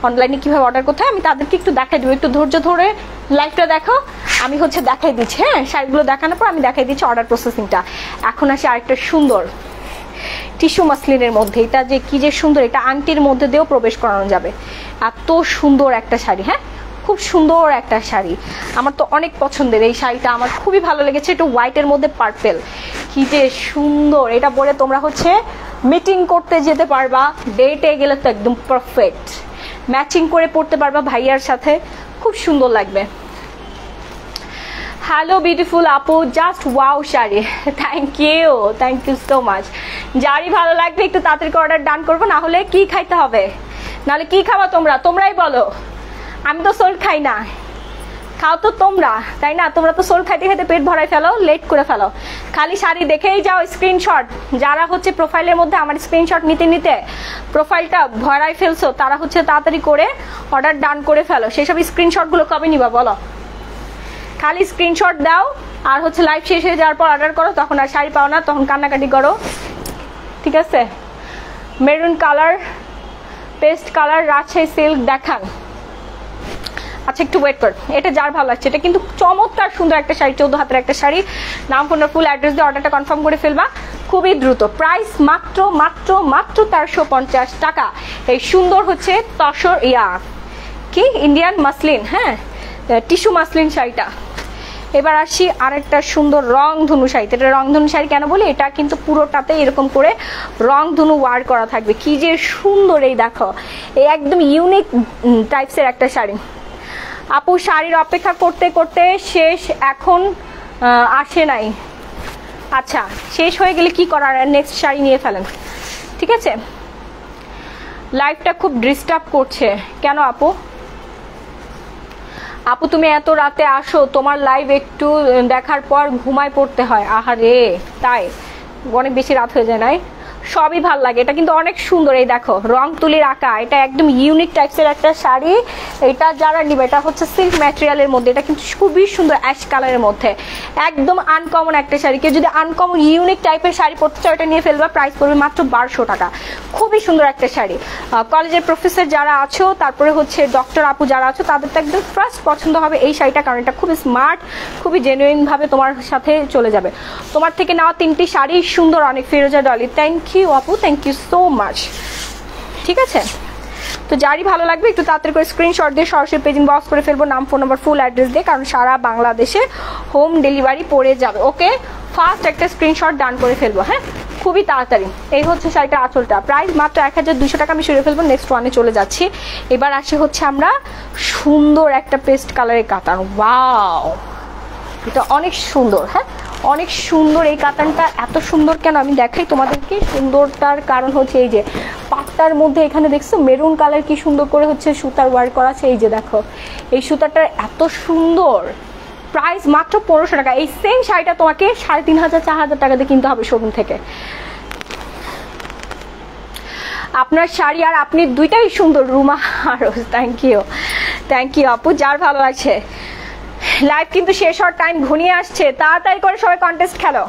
অনলাইনে কিভাবে অর্ডার করতে হয়। আমি তাদেরকে একটু দেখাই দেবো, একটু ধৈর্য ধরে লাইভটা দেখো, আমি হচ্ছে দেখাই দিচ্ছি। হ্যাঁ, শাড়িগুলো দেখানোর পর আমি দেখাই দিচ্ছি অর্ডার প্রসেসিংটা। এখন আসে আরেকটা সুন্দর টিস্যু মাসলিনের মধ্যে, এটা যে কি যে সুন্দর, এটা আংটির মধ্যে দিয়েও প্রবেশ করানো যাবে, এত সুন্দর একটা শাড়ি। হ্যাঁ, খুব সুন্দর একটা শাড়ি, আমার তো অনেক পছন্দের এই শাড়িটা, আমার খুবই ভালো লেগেছে। একটু হোয়াইটের মধ্যে পার্পেল, কি যে সুন্দর। এটা পরে তোমরা হচ্ছে মিটিং করতে যেতে পারবা, ডেটে গেলে তো একদম পারফেক্ট, ম্যাচিং করে পরতে পারবা ভাইয়ার সাথে, খুব সুন্দর লাগবে। হ্যালো বিউটিফুল আপু, just wow sari, thank you so much. যারই ভালো লাগবে একটু তাড়াতাড়ি অর্ডার ডান করবো, না হলে কি খাইতে হবে, নাহলে কি খাবা তোমরাই বলো। আমি তো সোল খাই না, খাও তো তোমরা, তাই না? তোমরা তো সোল খাইতে খাইতে পেট ভরাই ফেলো, লেট করে ফেলো, খালি শাড়ি দেখেই যাও স্ক্রিনশট। যারা হচ্ছে প্রোফাইলের মধ্যে আমার স্ক্রিনশট নিতে প্রোফাইলটা ভরাই ফেলছো, তারা হচ্ছে তাড়াতাড়ি করে অর্ডার ডান করে ফেলো। সেসব স্ক্রিনশটগুলো কবে নিবা বলো? খালি স্ক্রিনশট দাও আর হচ্ছে লাইভ শেষ হয়ে যাওয়ার পর অর্ডার করো, তখন আর শাড়ি পাও না, তখন কান্নাকাটি করো, ঠিক আছে? Maroon colour, paste colour, Rajshahi silk দেখান। আচ্ছা একটু ওয়েট কর, এটা যার ভালো লাগছে, এটা কিন্তু চমৎকার সুন্দর একটা শাড়ি, 14 হাতের একটা শাড়ি। নাম ফোন ফুল অ্যাড্রেস দিয়ে অর্ডারটা কনফার্ম করে ফেলবা খুবই দ্রুত। প্রাইস মাত্র 1350 টাকা। এই সুন্দর হচ্ছে তসর কি ইন্ডিয়ান মাসলিন, হ্যাঁ টিস্যু মাসলিন শাড়িটা। এবার আসি আরেকটা সুন্দর রংধনু শাড়ি। এটা রংধনু শাড়ি কেন বলি, এটা কিন্তু পুরোটাতে এরকম করে রংধনু ওয়ার করা থাকবে, কি যে সুন্দর। এই দেখো, এই একদম ইউনিক টাইপসের একটা শাড়ি। আপু শাড়ির অপেক্ষা করতে করতে শেষ, এখন আসে নাই। আচ্ছা, শেষ হয়ে গেলে কি করার, নেক্সট শাড়ি নিয়ে ফেলেন, ঠিক আছে? লাইভটা খুব ডিস্টার্ব করছে কেন আপু? আপু তুমি এত রাতে আসো, তোমার লাইভ একটু দেখার পর ঘুমায় পড়তে হয়। আহারে, তাই অনেক বেশি রাত হয়ে যায় নাই? সবই ভাল লাগে, এটা কিন্তু অনেক সুন্দর। এই দেখো রং তুলির আঁকা, এটা একদম ইউনিক টাইপসের একটা শাড়ি। এটা যারা নিবে, এটা হচ্ছে সিল্ক ম্যাটেরিয়ালের মধ্যে, এটা কিন্তু খুবই সুন্দর অ্যাশ কালারের মধ্যে, একদম আনকমন একটা শাড়ি। কেউ যদি আনকমন ইউনিক টাইপের শাড়ি পরতে চাও, এটা নিয়ে ফেলবা, প্রাইস পড়বে মাত্র 1200 টাকা। খুবই সুন্দর একটা শাড়ি। কলেজের প্রফেসর যারা আছো, তারপরে হচ্ছে ডক্টর আপু যারা আছো, তাদের তো একদম ফার্স্ট পছন্দ হবে এই শাড়িটা, কারণ এটা খুবই স্মার্ট, খুবই জেনুইন ভাবে তোমার সাথে চলে যাবে। তোমার থেকে নেওয়া 3টি শাড়ি সুন্দর অনেক। ফিরোজা ডলি, থ্যাংক ইউ আপু, থ্যাংক ইউ সো মাচ, ঠিক আছে? তো যারই ভালো লাগবে একটু তাড়াতাড়ি করে স্ক্রিনশট দিয়ে সরাসরি পেজ ইনবক্স করে ফেলবো, নাম ফোন নাম্বার ফুল অ্যাড্রেস দিয়ে, কারণ সারা বাংলাদেশে হোম ডেলিভারি পড়ে যাবে। ওকে, ফার্স্ট একটা স্ক্রিনশট ডান করে ফেলবো, হ্যাঁ খুবই তাড়াতাড়ি। এই হচ্ছে শাড়িটার আঁচলটা, প্রাইস মাত্র 1200 টাকা। আমি সরিয়ে ফেলবো, নেক্সট ওয়ানে চলে যাচ্ছি। এবার আসি হচ্ছে আমরা সুন্দর একটা পেস্ট কালারের কাতান। ওয়াও, এটা অনেক সুন্দর, হ্যাঁ অনেক সুন্দর। এই কাতানটা এত সুন্দর কেন আমি দেখাই তোমাদেরকে। সুন্দরটার কারণ হচ্ছে এই যে পাটটার মধ্যে এখানে দেখছো মেরুন কালার, কি সুন্দর করে হচ্ছে সুতার ওয়ার্ক করা আছে। এই যে দেখো, এই সুতাটা এত সুন্দর। প্রাইস মাত্র 1500 টাকা। এই সেম শাড়িটা তোমাকে 3500 4000 টাকা দিয়ে কিনতে হবে শোরুম থেকে। আপনার শাড়ি আর আপনি দুইটাই সুন্দর। রুমা আরজ, থ্যাংক ইউ আপু, যার ভালো আছে। লাইভ কিন্তু শেষ হওয়ার টাইম ঘনিয়ে আসছে, তাড়াতাড়ি করে সবাই কন্টেস্ট খেলো।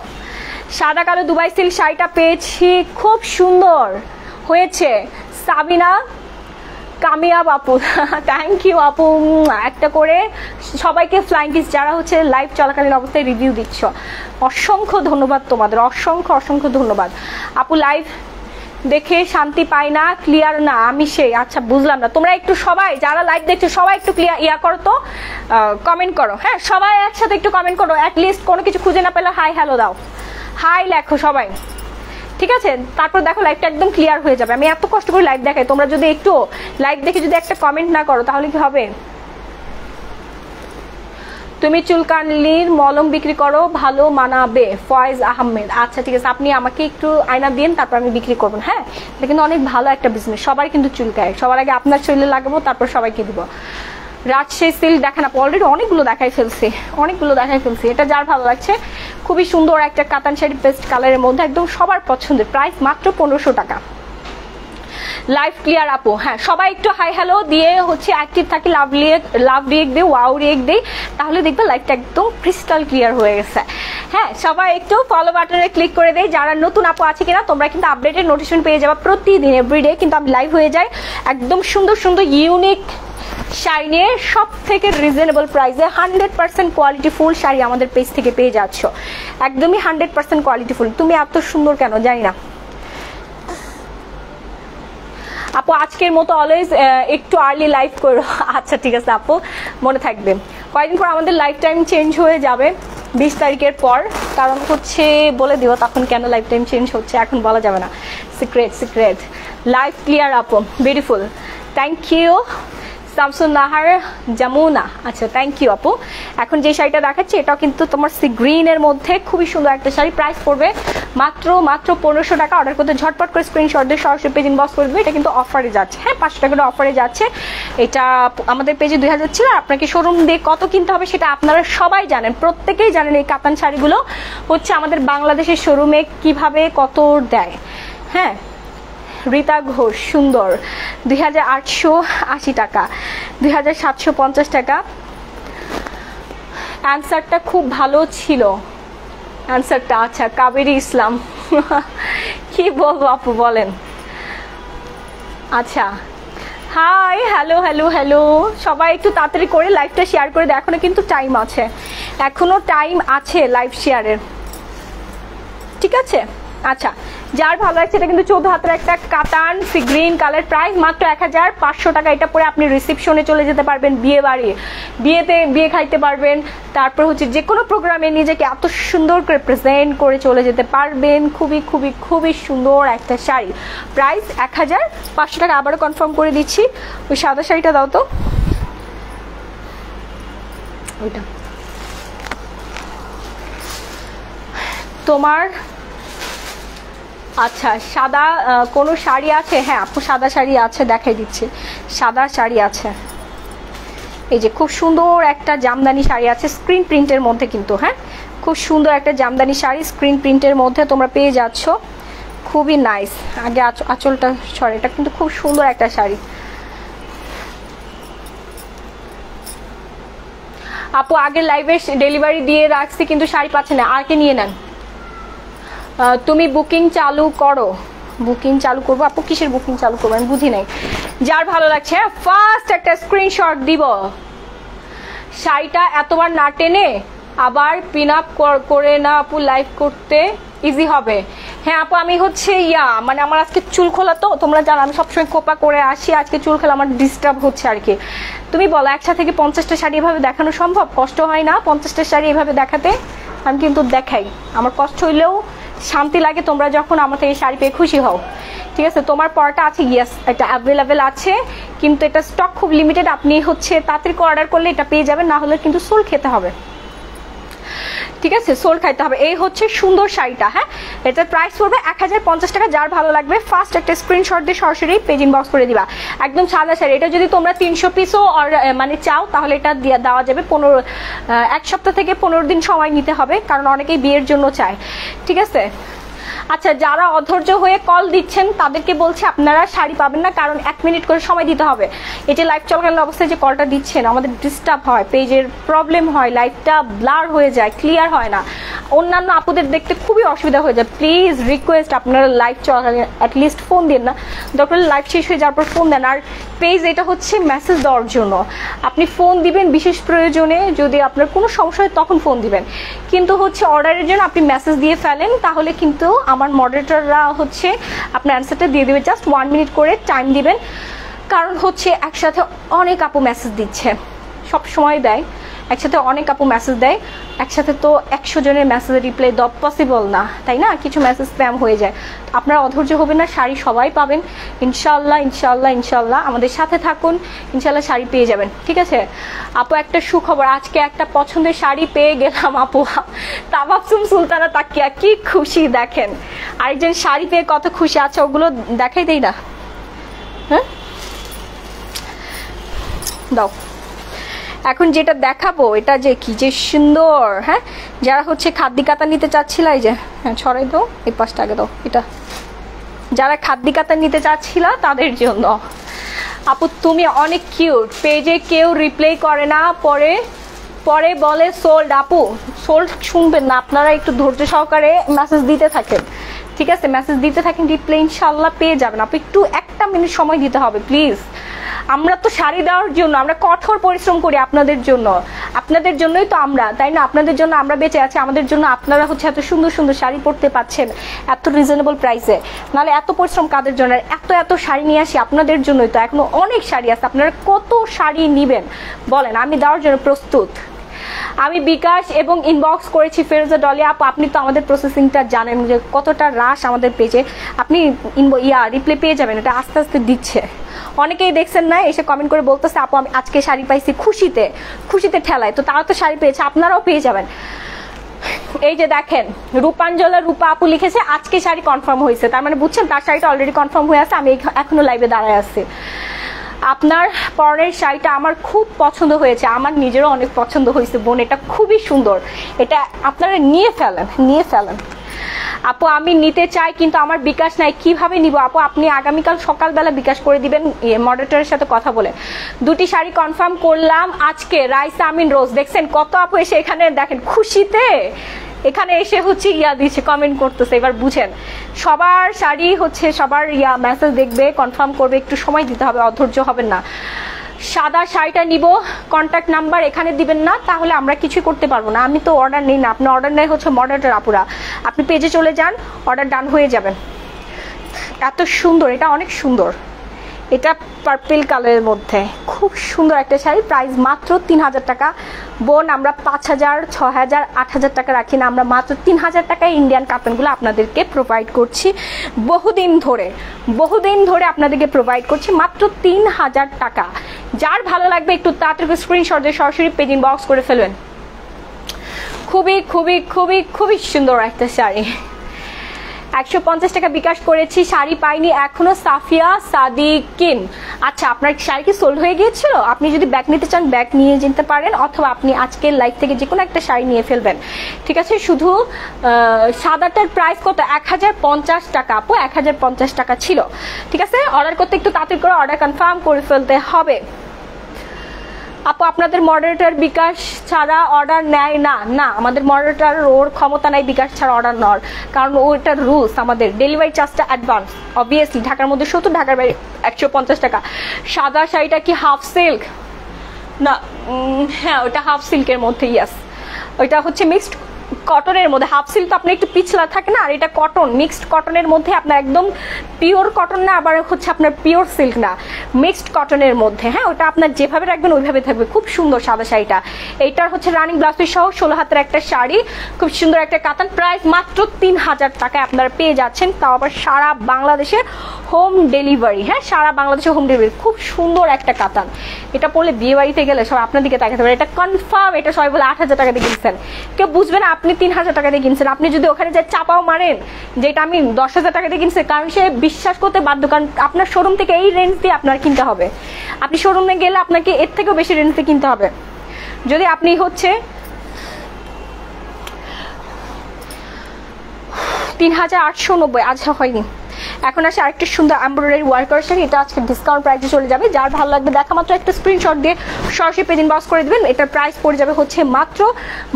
সাদা কালো দুবাই সিল্ক শাড়িটা পেয়েছি, খুব সুন্দর হয়েছে। সাবিনা কামিয়াব আপু থ্যাংক ইউ আপু, একটা করে সবাইকে ফ্লাইং কিস যারা হচ্ছে লাইভ চলাকালীন অবস্থায় রিভিউ দিচ্ছ, অসংখ্য ধন্যবাদ তোমাদের, অসংখ্য অসংখ্য ধন্যবাদ আপু। লাইভ দেখে শান্তি পাই না, ক্লিয়ার না আমি সেই, আচ্ছা বুঝলাম না। তোমরা একটু সবাই যারা লাইভ দেখছো সবাই একটু ক্লিয়ার করো তো, কমেন্ট করো, হ্যাঁ সবাই একসাথে একটু কমেন্ট করো, অ্যাটলিস্ট কোনো কিছু খুঁজে না পেলে হাই হ্যালো দাও, হাই লেখো সবাই, ঠিক আছে? তারপর দেখো লাইভটা একদম ক্লিয়ার হয়ে যাবে। আমি এত কষ্ট করে লাইভ দেখাই, তোমরা যদি একটু লাইভ দেখে যদি একটা কমেন্ট না করো তাহলে কি হবে? তুমি চুলকানির মলম বিক্রি করো, ভালো মানাবে, ফয়েজ আহমেদ। আচ্ছা ঠিক আছে, আপনি আমাকে একটু আয়না দিন, তারপর আমি বিক্রি করবো। হ্যাঁ, এটা কিন্তু অনেক ভালো একটা বিজনেস, সবাই কিন্তু চুলকায়, সবার আগে আপনার শরীরে লাগাবো, তারপর সবাইকে দিব। রাজশাহী সিল্ক দেখেন আপু, অলরেডি অনেকগুলো দেখাই ফেলছি, এটা যার ভালো লাগছে, খুবই সুন্দর একটা কাতান শাড়ি পেস্ট কালারের মধ্যে, একদম সবার পছন্দের, প্রাইস মাত্র 1500 টাকা। লাইভ ক্লিয়ার আপু, হ্যাঁ সবাই একটু হাই হ্যালো দিয়ে হচ্ছে অ্যাক্টিভ থাকি, লাভ রিয়েক্ট দিই, ওয়াও রিয়েক্ট দিই, তাহলে দেখবে লাইভটা একদম ক্রিস্টাল ক্লিয়ার হয়ে গেছে। হ্যাঁ সবাই একটু ফলো বাটনে ক্লিক করে দেয়। যারা নতুন আপু আছে কিনা তোমরা কিন্তু আপডেটেড নোটিফিকেশন পেয়ে যাবে প্রতিদিন, এভরিডে কিন্তু আমি লাইভ হয়ে যাই, একদম সুন্দর সুন্দর ইউনিক শাড়ি নিয়ে, সব থেকে রিজনেবল প্রাইসে 100% কোয়ালিটি ফুল শাড়ি আমাদের পেজ থেকে পেয়ে যাচ্ছ, একদমই 100% কোয়ালিটি ফুল। তুমি এত সুন্দর কেন জানি না আপু, আজকের মতো অলওয়েজ একটু আর্লি লাইভ করো। আচ্ছা ঠিক আছে আপু, মনে থাকবে। কয়েকদিন পর আমাদের লাইফ টাইম চেঞ্জ হয়ে যাবে 20 তারিখের পর, কারণ হচ্ছে বলে দিও তখন কেন লাইফ টাইম চেঞ্জ হচ্ছে, এখন বলা যাবে না, সিক্রেট। লাইভ ক্লিয়ার আপু, beautiful, thank you. Shamsun Nahar Jamuna, আচ্ছা থ্যাংক ইউ আপু। এখন যে শাড়িটা দেখাচ্ছি এটাও কিন্তু তোমার সি গ্রিনের মধ্যে খুবই সুন্দর একটা শাড়ি, প্রাইস পড়বে মাত্র 1500 টাকা। অর্ডার করতে ঝটপট করে স্ক্রিনশট দিয়ে সরাসরি পেজ ইনবক্স করে দেবে। এটা কিন্তু অফারে যাচ্ছে, হ্যাঁ 500 টাকা অফারে যাচ্ছে। এটা আমাদের পেজে 2000 ছিল, আপনাকে শোরুম দিয়ে কত কিনতে হবে সেটা আপনারা সবাই জানেন, প্রত্যেকেই জানেন। এই কাতান শাড়িগুলো হচ্ছে আমাদের বাংলাদেশের শোরুমে কিভাবে কত দেয়। হ্যাঁ রীতা ঘোষ, সুন্দর, 2880 টাকা, 2750 টাকা। অ্যান্সারটা খুব ভালো ছিল, অ্যান্সারটা আচ্ছা। কাবেরী ইসলাম কি বলবো আপু বলেন। আচ্ছা হাই, হ্যালো, সবাই একটু তাড়াতাড়ি করে লাইভটা শেয়ার করে দেয়, এখনো কিন্তু টাইম আছে, লাইভ শেয়ারের, ঠিক আছে? আচ্ছা যার ভালো লাগছে, এটা কিন্তু 14 হাতের একটা কাতান সি গ্রিন কালার, প্রাইস মাত্র 1500 টাকা। এটা পরে আপনি রিসেপশনে চলে যেতে পারবেন, বিয়ে খাইতে পারবেন, তারপর হচ্ছে যে কোনো প্রোগ্রামে নিজেকে এত সুন্দর করে প্রেজেন্ট করে চলে যেতে পারবেন। খুবই খুবই খুবই সুন্দর একটা শাড়ি, প্রাইস 1500 টাকা। আবারও কনফার্ম করে দিচ্ছি, ওই সাদা শাড়িটা দাও তো, ওইটা তোমার। আচ্ছা সাদা কোনো শাড়ি আছে? হ্যাঁ আপু সাদা শাড়ি আছে, দেখাই দিচ্ছি, সাদা শাড়ি আছে। এই যে খুব সুন্দর একটা জামদানি শাড়ি আছে স্ক্রিন প্রিন্টের মধ্যে কিন্তু, হ্যাঁ খুব সুন্দর একটা জামদানি শাড়ি স্ক্রিন প্রিন্টের মধ্যে তোমরা পেয়ে যাচ্ছ, খুবই নাইস। আগে আঁচলটা সরে, এটা কিন্তু খুব সুন্দর একটা শাড়ি। আপু আগের লাইভে ডেলিভারি দিয়ে রাখছি কিন্তু শাড়ি পাচ্ছে না, আর কে নিয়ে নেন। তুমি বুকিং চালু করো। বুকিং চালু করবো আপু? কিসের বুকিং চালু করবো আমি বুঝি নাই। যার ভালো লাগছে হ্যাঁ ফার্স্ট একটা স্ক্রিনশট দিব। শাড়িটা এতবার না টেনে আবার পিন আপ করে না আপু, লাইভ করতে ইজি হবে। হ্যাঁ আপু আমি হচ্ছে মানে আমার আজকে চুল খোলা, তো তোমরা জানো আমি সবসময় খোপা করে আসি, আজকে চুল খোলা আমার ডিস্টার্ব হচ্ছে আর কি। তুমি বলো একসাথে কি 50টা শাড়ি এভাবে দেখানো সম্ভব? কষ্ট হয় না 50টা শাড়ি এভাবে দেখাতে? আমি কিন্তু দেখাই, আমার কষ্ট হইলেও শান্তি লাগে তোমরা যখন আমার থেকে শাড়ি পেয়ে খুশি হও, ঠিক আছে? তোমার পরটা আছে, ইয়েস এটা অ্যাভেলেবেল আছে, কিন্তু এটা স্টক খুব লিমিটেড। আপনি হচ্ছে তাড়াতাড়ি অর্ডার করলে এটা পেয়ে যাবেন, না হলে কিন্তু সোল খেতে হবে, ঠিক আছে? সোল খাইতে হবে। এই হচ্ছে সুন্দর শাড়িটা, হ্যাঁ এটার প্রাইস পড়বে 1050 টাকা। যার ভালো লাগবে ফার্স্ট একটা স্ক্রিনশট দিয়ে সরাসরি পেজ ইনবক্স করে দিবা। একদম সাদা শাড়ি, এটা যদি তোমরা 300 পিসও মানে চাও তাহলে এটা দেওয়া যাবে। 1 সপ্তাহ থেকে 15 দিন সময় নিতে হবে, কারণ অনেকেই বিয়ের জন্য চায়, ঠিক আছে? আচ্ছা, যারা অধৈর্য হয়ে কল দিচ্ছেন তাদেরকে বলছি আপনারা শাড়ি পাবেন না, কারণ 1 মিনিট করে সময় দিতে হবে। এই যে লাইভ চলাকালীন অবস্থায় যে কলটা দিচ্ছেন, আমাদের ডিস্টার্ব হয়, পেজের প্রবলেম হয়, লাইভটা ব্লার হয়ে যায়, ক্লিয়ার হয় না, অন্যান্য আপুদের দেখতে খুবই অসুবিধা হয়ে যায়। প্লিজ রিকোয়েস্ট, আপনারা লাইভ চলাকালীন অ্যাটলিস্ট ফোন দিন না, দরকার লাইভ শেষ হয়ে যাওয়ার পর ফোন দেন। আর পেজ এটা হচ্ছে মেসেজ দেওয়ার জন্য, আপনি ফোন দিবেন বিশেষ প্রয়োজনে, যদি আপনার কোনো সমস্যা হয় তখন ফোন দিবেন, কিন্তু হচ্ছে অর্ডারের জন্য আপনি মেসেজ দিয়ে ফেলেন, তাহলে কিন্তু আমার মডারেটররা হচ্ছে আপনার অ্যান্সারটা দিয়ে দেবে। জাস্ট 1 মিনিট করে টাইম দিবেন, কারণ হচ্ছে একসাথে অনেক আপু মেসেজ দিচ্ছে, সব সময় দেয়, একসাথে অনেক আপু মেসেজ দেয়, একসাথে তো 100 জনের মেসেজের রিপ্লাই দেওয়া পসিবল না, তাই না? কিছু মেসেজ স্প্যাম হয়ে যায়। আপনারা অধৈর্য হবেন না, শাড়ি সবাই পাবেন ইনশাল্লাহ, ইনশাল্লাহ, ইনশাল্লাহ। আমাদের সাথে থাকুন, ইনশাল্লাহ শাড়ি পেয়ে যাবেন, ঠিক আছে? আপু একটা সুখবর, আজকে একটা পছন্দের শাড়ি পেয়ে গেলাম আপু। তাবাসসুম সুলতানা তাকিয়া, কি খুশি দেখেন, আরেকজন শাড়ি পেয়ে কত খুশি। আচ্ছা, ওগুলো দেখাই দেই না? হ্যাঁ, দাও। এখন যেটা দেখাবো এটা যে কি যে সুন্দর, হ্যাঁ, যারা হচ্ছে খাদ্যি কাতা নিতে চাচ্ছিল, এই যে, হ্যাঁ ছড়াই দাও, এই পাশটা আগে দাও, এটা যারা খাদ্যি কাতা নিতে চাচ্ছিল তাদের জন্য। আপু তুমি অনেক কিউট, পেজে কেউ রিপ্লাই করে না, পরে পরে বলে সোল্ড। আপু সোল্ড শুনবেন না, আপনারা একটু ধৈর্য সহকারে মেসেজ দিতে থাকেন, ঠিক আছে? মেসেজ দিতে থাকেন, রিপ্লাই ইনশাল্লাহ পেয়ে যাবেন। আপু একটু 1 মিনিট সময় দিতে হবে প্লিজ। আমরা তো শাড়ি দেওয়ার জন্য আমরা কঠোর পরিশ্রম করি আপনাদের জন্য, আপনাদের জন্যই তো আমরা, তাই না? আপনাদের জন্য আমরা বেঁচে আছি, আমাদের জন্য আপনারা হচ্ছে এত সুন্দর সুন্দর শাড়ি পরতে পাচ্ছেন এত রিজনেবল প্রাইসে, নাহলে এত পরিশ্রম কাদের জন্য? এত এত শাড়ি নিয়ে আসি আপনাদের জন্যই তো, এখনো অনেক শাড়ি আছে, আপনারা কত শাড়ি নিবেন বলেন, আমি দেওয়ার জন্য প্রস্তুত। আমি বিকাশ এবং ইনবক্স করেছি ফেরোজা ডলি আপু, আপনি তো আমাদের প্রসেসিংটা জানেন যে কতটা রাশ আমাদের পেজে, আপনি রিপ্লাই পেয়ে যাবেন, এটা আস্তে আস্তে দিচ্ছে। অনেকেই দেখছেন না, এসে কমেন্ট করে বলতেছে আপু আমি আজকে শাড়ি পাইছি, খুশিতে খুশিতে ঠেলায়, তো তারা তো শাড়ি পেয়েছে, আপনারাও পেয়ে যাবেন। এই যে দেখেন, রূপাঞ্জলা রূপা আপু লিখেছে আজকে শাড়ি কনফার্ম হয়েছে, তার মানে বুঝছেন তার শাড়িটা অলরেডি কনফার্ম হয়ে আছে, আমি এখনো লাইভে দাঁড়ায় আছি। আপনার পরনের শাড়িটা আমার খুব পছন্দ হয়েছে, আমার নিজেরও অনেক পছন্দ হয়েছে বোন, এটা খুবই সুন্দর, এটা আপনারা নিয়ে ফেলেন, নিয়ে ফেলেন। আপু আমি নিতে চাই কিন্তু আমার বিকাশ নাই, কিভাবে নিব? আপু আপনি আগামীকাল সকালবেলা বিকাশ করে দিবেন মডারেটরের সাথে কথা বলে। 2টি শাড়ি কনফার্ম করলাম আজকে, রাইসা আমিন রোজ। দেখছেন কত আপু এসে এখানে দেখেন খুশিতে এখানে এসে হচ্ছে দিচ্ছে, কমেন্ট করতেছে। এবার বুঝেন, সবার শাড়ি হচ্ছে সবার মেসেজ দেখবে, কনফার্ম করবে, একটু সময় দিতে হবে, অধৈর্য হবেন না। সাদা শাড়িটা নিব, কন্ট্যাক্ট নাম্বার এখানে দিবেন না, তাহলে আমরা কিছু করতে পারবো না, আমি তো অর্ডার নেই না, আপনি অর্ডার নেই হচ্ছে মডারেটর আপুরা, আপনি পেজে চলে যান, অর্ডার ডান হয়ে যাবেন। এত সুন্দর, এটা অনেক সুন্দর, এটা পার্পল কালারের মধ্যে খুব সুন্দর একটা শাড়ি, প্রাইস মাত্র 3000 টাকা। বোন আমরা 5000, 6000, 8000 টাকা রাখি না, আমরা মাত্র 3000 টাকায় ইন্ডিয়ান কাতানগুলো আপনাদেরকে প্রোভাইড করছি, বহুদিন ধরে আপনাদেরকে প্রোভাইড করছি মাত্র 3000 টাকা। যার ভালো লাগবে একটু তাড়াতাড়ি স্ক্রিনশট দিয়ে সরাসরি পেজ ইনবক্স করে ফেলবেন। খুবই খুবই খুবই খুবই সুন্দর একটা শাড়ি, 150 টাকা বিকাশ করেছি, শাড়ি পাইনি এখনো। সাফিয়া সাদিকিন, আচ্ছা আপনার শাড়ি কি সোল্ড হয়ে গিয়েছিল? আপনি যদি ব্যাগ নিতে চান ব্যাগ নিয়ে যেতে পারেন, অথবা আপনি আজকের লাইভ থেকে যে কোনো একটা শাড়ি নিয়ে ফেলবেন, ঠিক আছে? শুধু সাদাটার প্রাইস কত? 1050 টাকা আপু, 1050 টাকা ছিল, ঠিক আছে? অর্ডার করতে একটু তাড়াতাড়ি করে অর্ডার কনফার্ম করে ফেলতে হবে। আপু আপনাদের মডারেটর বিকাশ ছাড়া অর্ডার নেয় না? না, আমাদের মডারেটর ওর ক্ষমতা নাই বিকাশ ছাড়া অর্ডার নেওয়ার, কারণ ওইটার রুলস, আমাদের ডেলিভারি চার্জটা অ্যাডভান্স, অবভিয়াসলি ঢাকার মধ্যে 70, ঢাকার বাইরে 150 টাকা। সাদা শাড়িটা কি হাফ সিল্ক? না, হ্যাঁ ওইটা হাফ সিল্কের মধ্যে, ইয়াস ওইটা হচ্ছে মিক্সড কটনের মধ্যে। হাফ সিল্ক তো আপনার একটু পিছলা থাকে না, আর এটা কটন, মিক্সড কটনের মধ্যে, আপনার একদম পিওর কটন না, আবার হচ্ছে আপনার পিওর সিল্ক না, মিক্সড কটনের মধ্যে। হ্যাঁ ওটা আপনার যেভাবে রাখবেন ওইভাবে থাকবে, খুব সুন্দর সাদা শাড়িটা। এইটার হচ্ছে রানিং ব্লাউজ পিস সহ 16 হাতের একটা শাড়ি, খুব সুন্দর একটা কাতান, প্রাইস মাত্র 3000 টাকায় আপনারা পেয়ে যাচ্ছেন, তাও আবার সারা বাংলাদেশে হোম ডেলিভারি। হ্যাঁ সারা বাংলাদেশে হোম ডেলিভারি, খুব সুন্দর একটা কাতান। এটা পরলে বিয়ে বাড়িতে গেলে সব আপনার দিকে তাকাতে পারে, এটা কনফার্ম। এটা সবাই বলে 8000 টাকা দিয়ে কিনছেন, কেউ বুঝবে না আপনি 3000 টাকা দিয়ে কিনছেন। আপনি যদি ওখানে যে চাপাও মারেন যেটা আমি 10,000 টাকা দিয়ে কিনছি, কারণ সে বিশ্বাস করতে বাধ্য, কারণ আপনার শোরুম থেকে এই রেঞ্জ দিয়ে আপনার কিনতে হবে, আপনি শোরুমে গেলে আপনাকে এর থেকেও বেশি রেঞ্জ দিয়ে কিনতে হবে। যদি আপনি হচ্ছে 3890। আচ্ছা হয়নি। এখন আসে আরেকটা সুন্দর এমব্রয়ডারি ওয়ার্ক করা শাড়ি, এটা আজকে ডিসকাউন্ট প্রাইসে চলে যাবে। যার ভালো লাগবে দেখা মাত্র একটা স্ক্রিনশট দিয়ে সরাসরি পেজ ইনবক্স করে দিবেন। এটার প্রাইস পড়ে যাবে হচ্ছে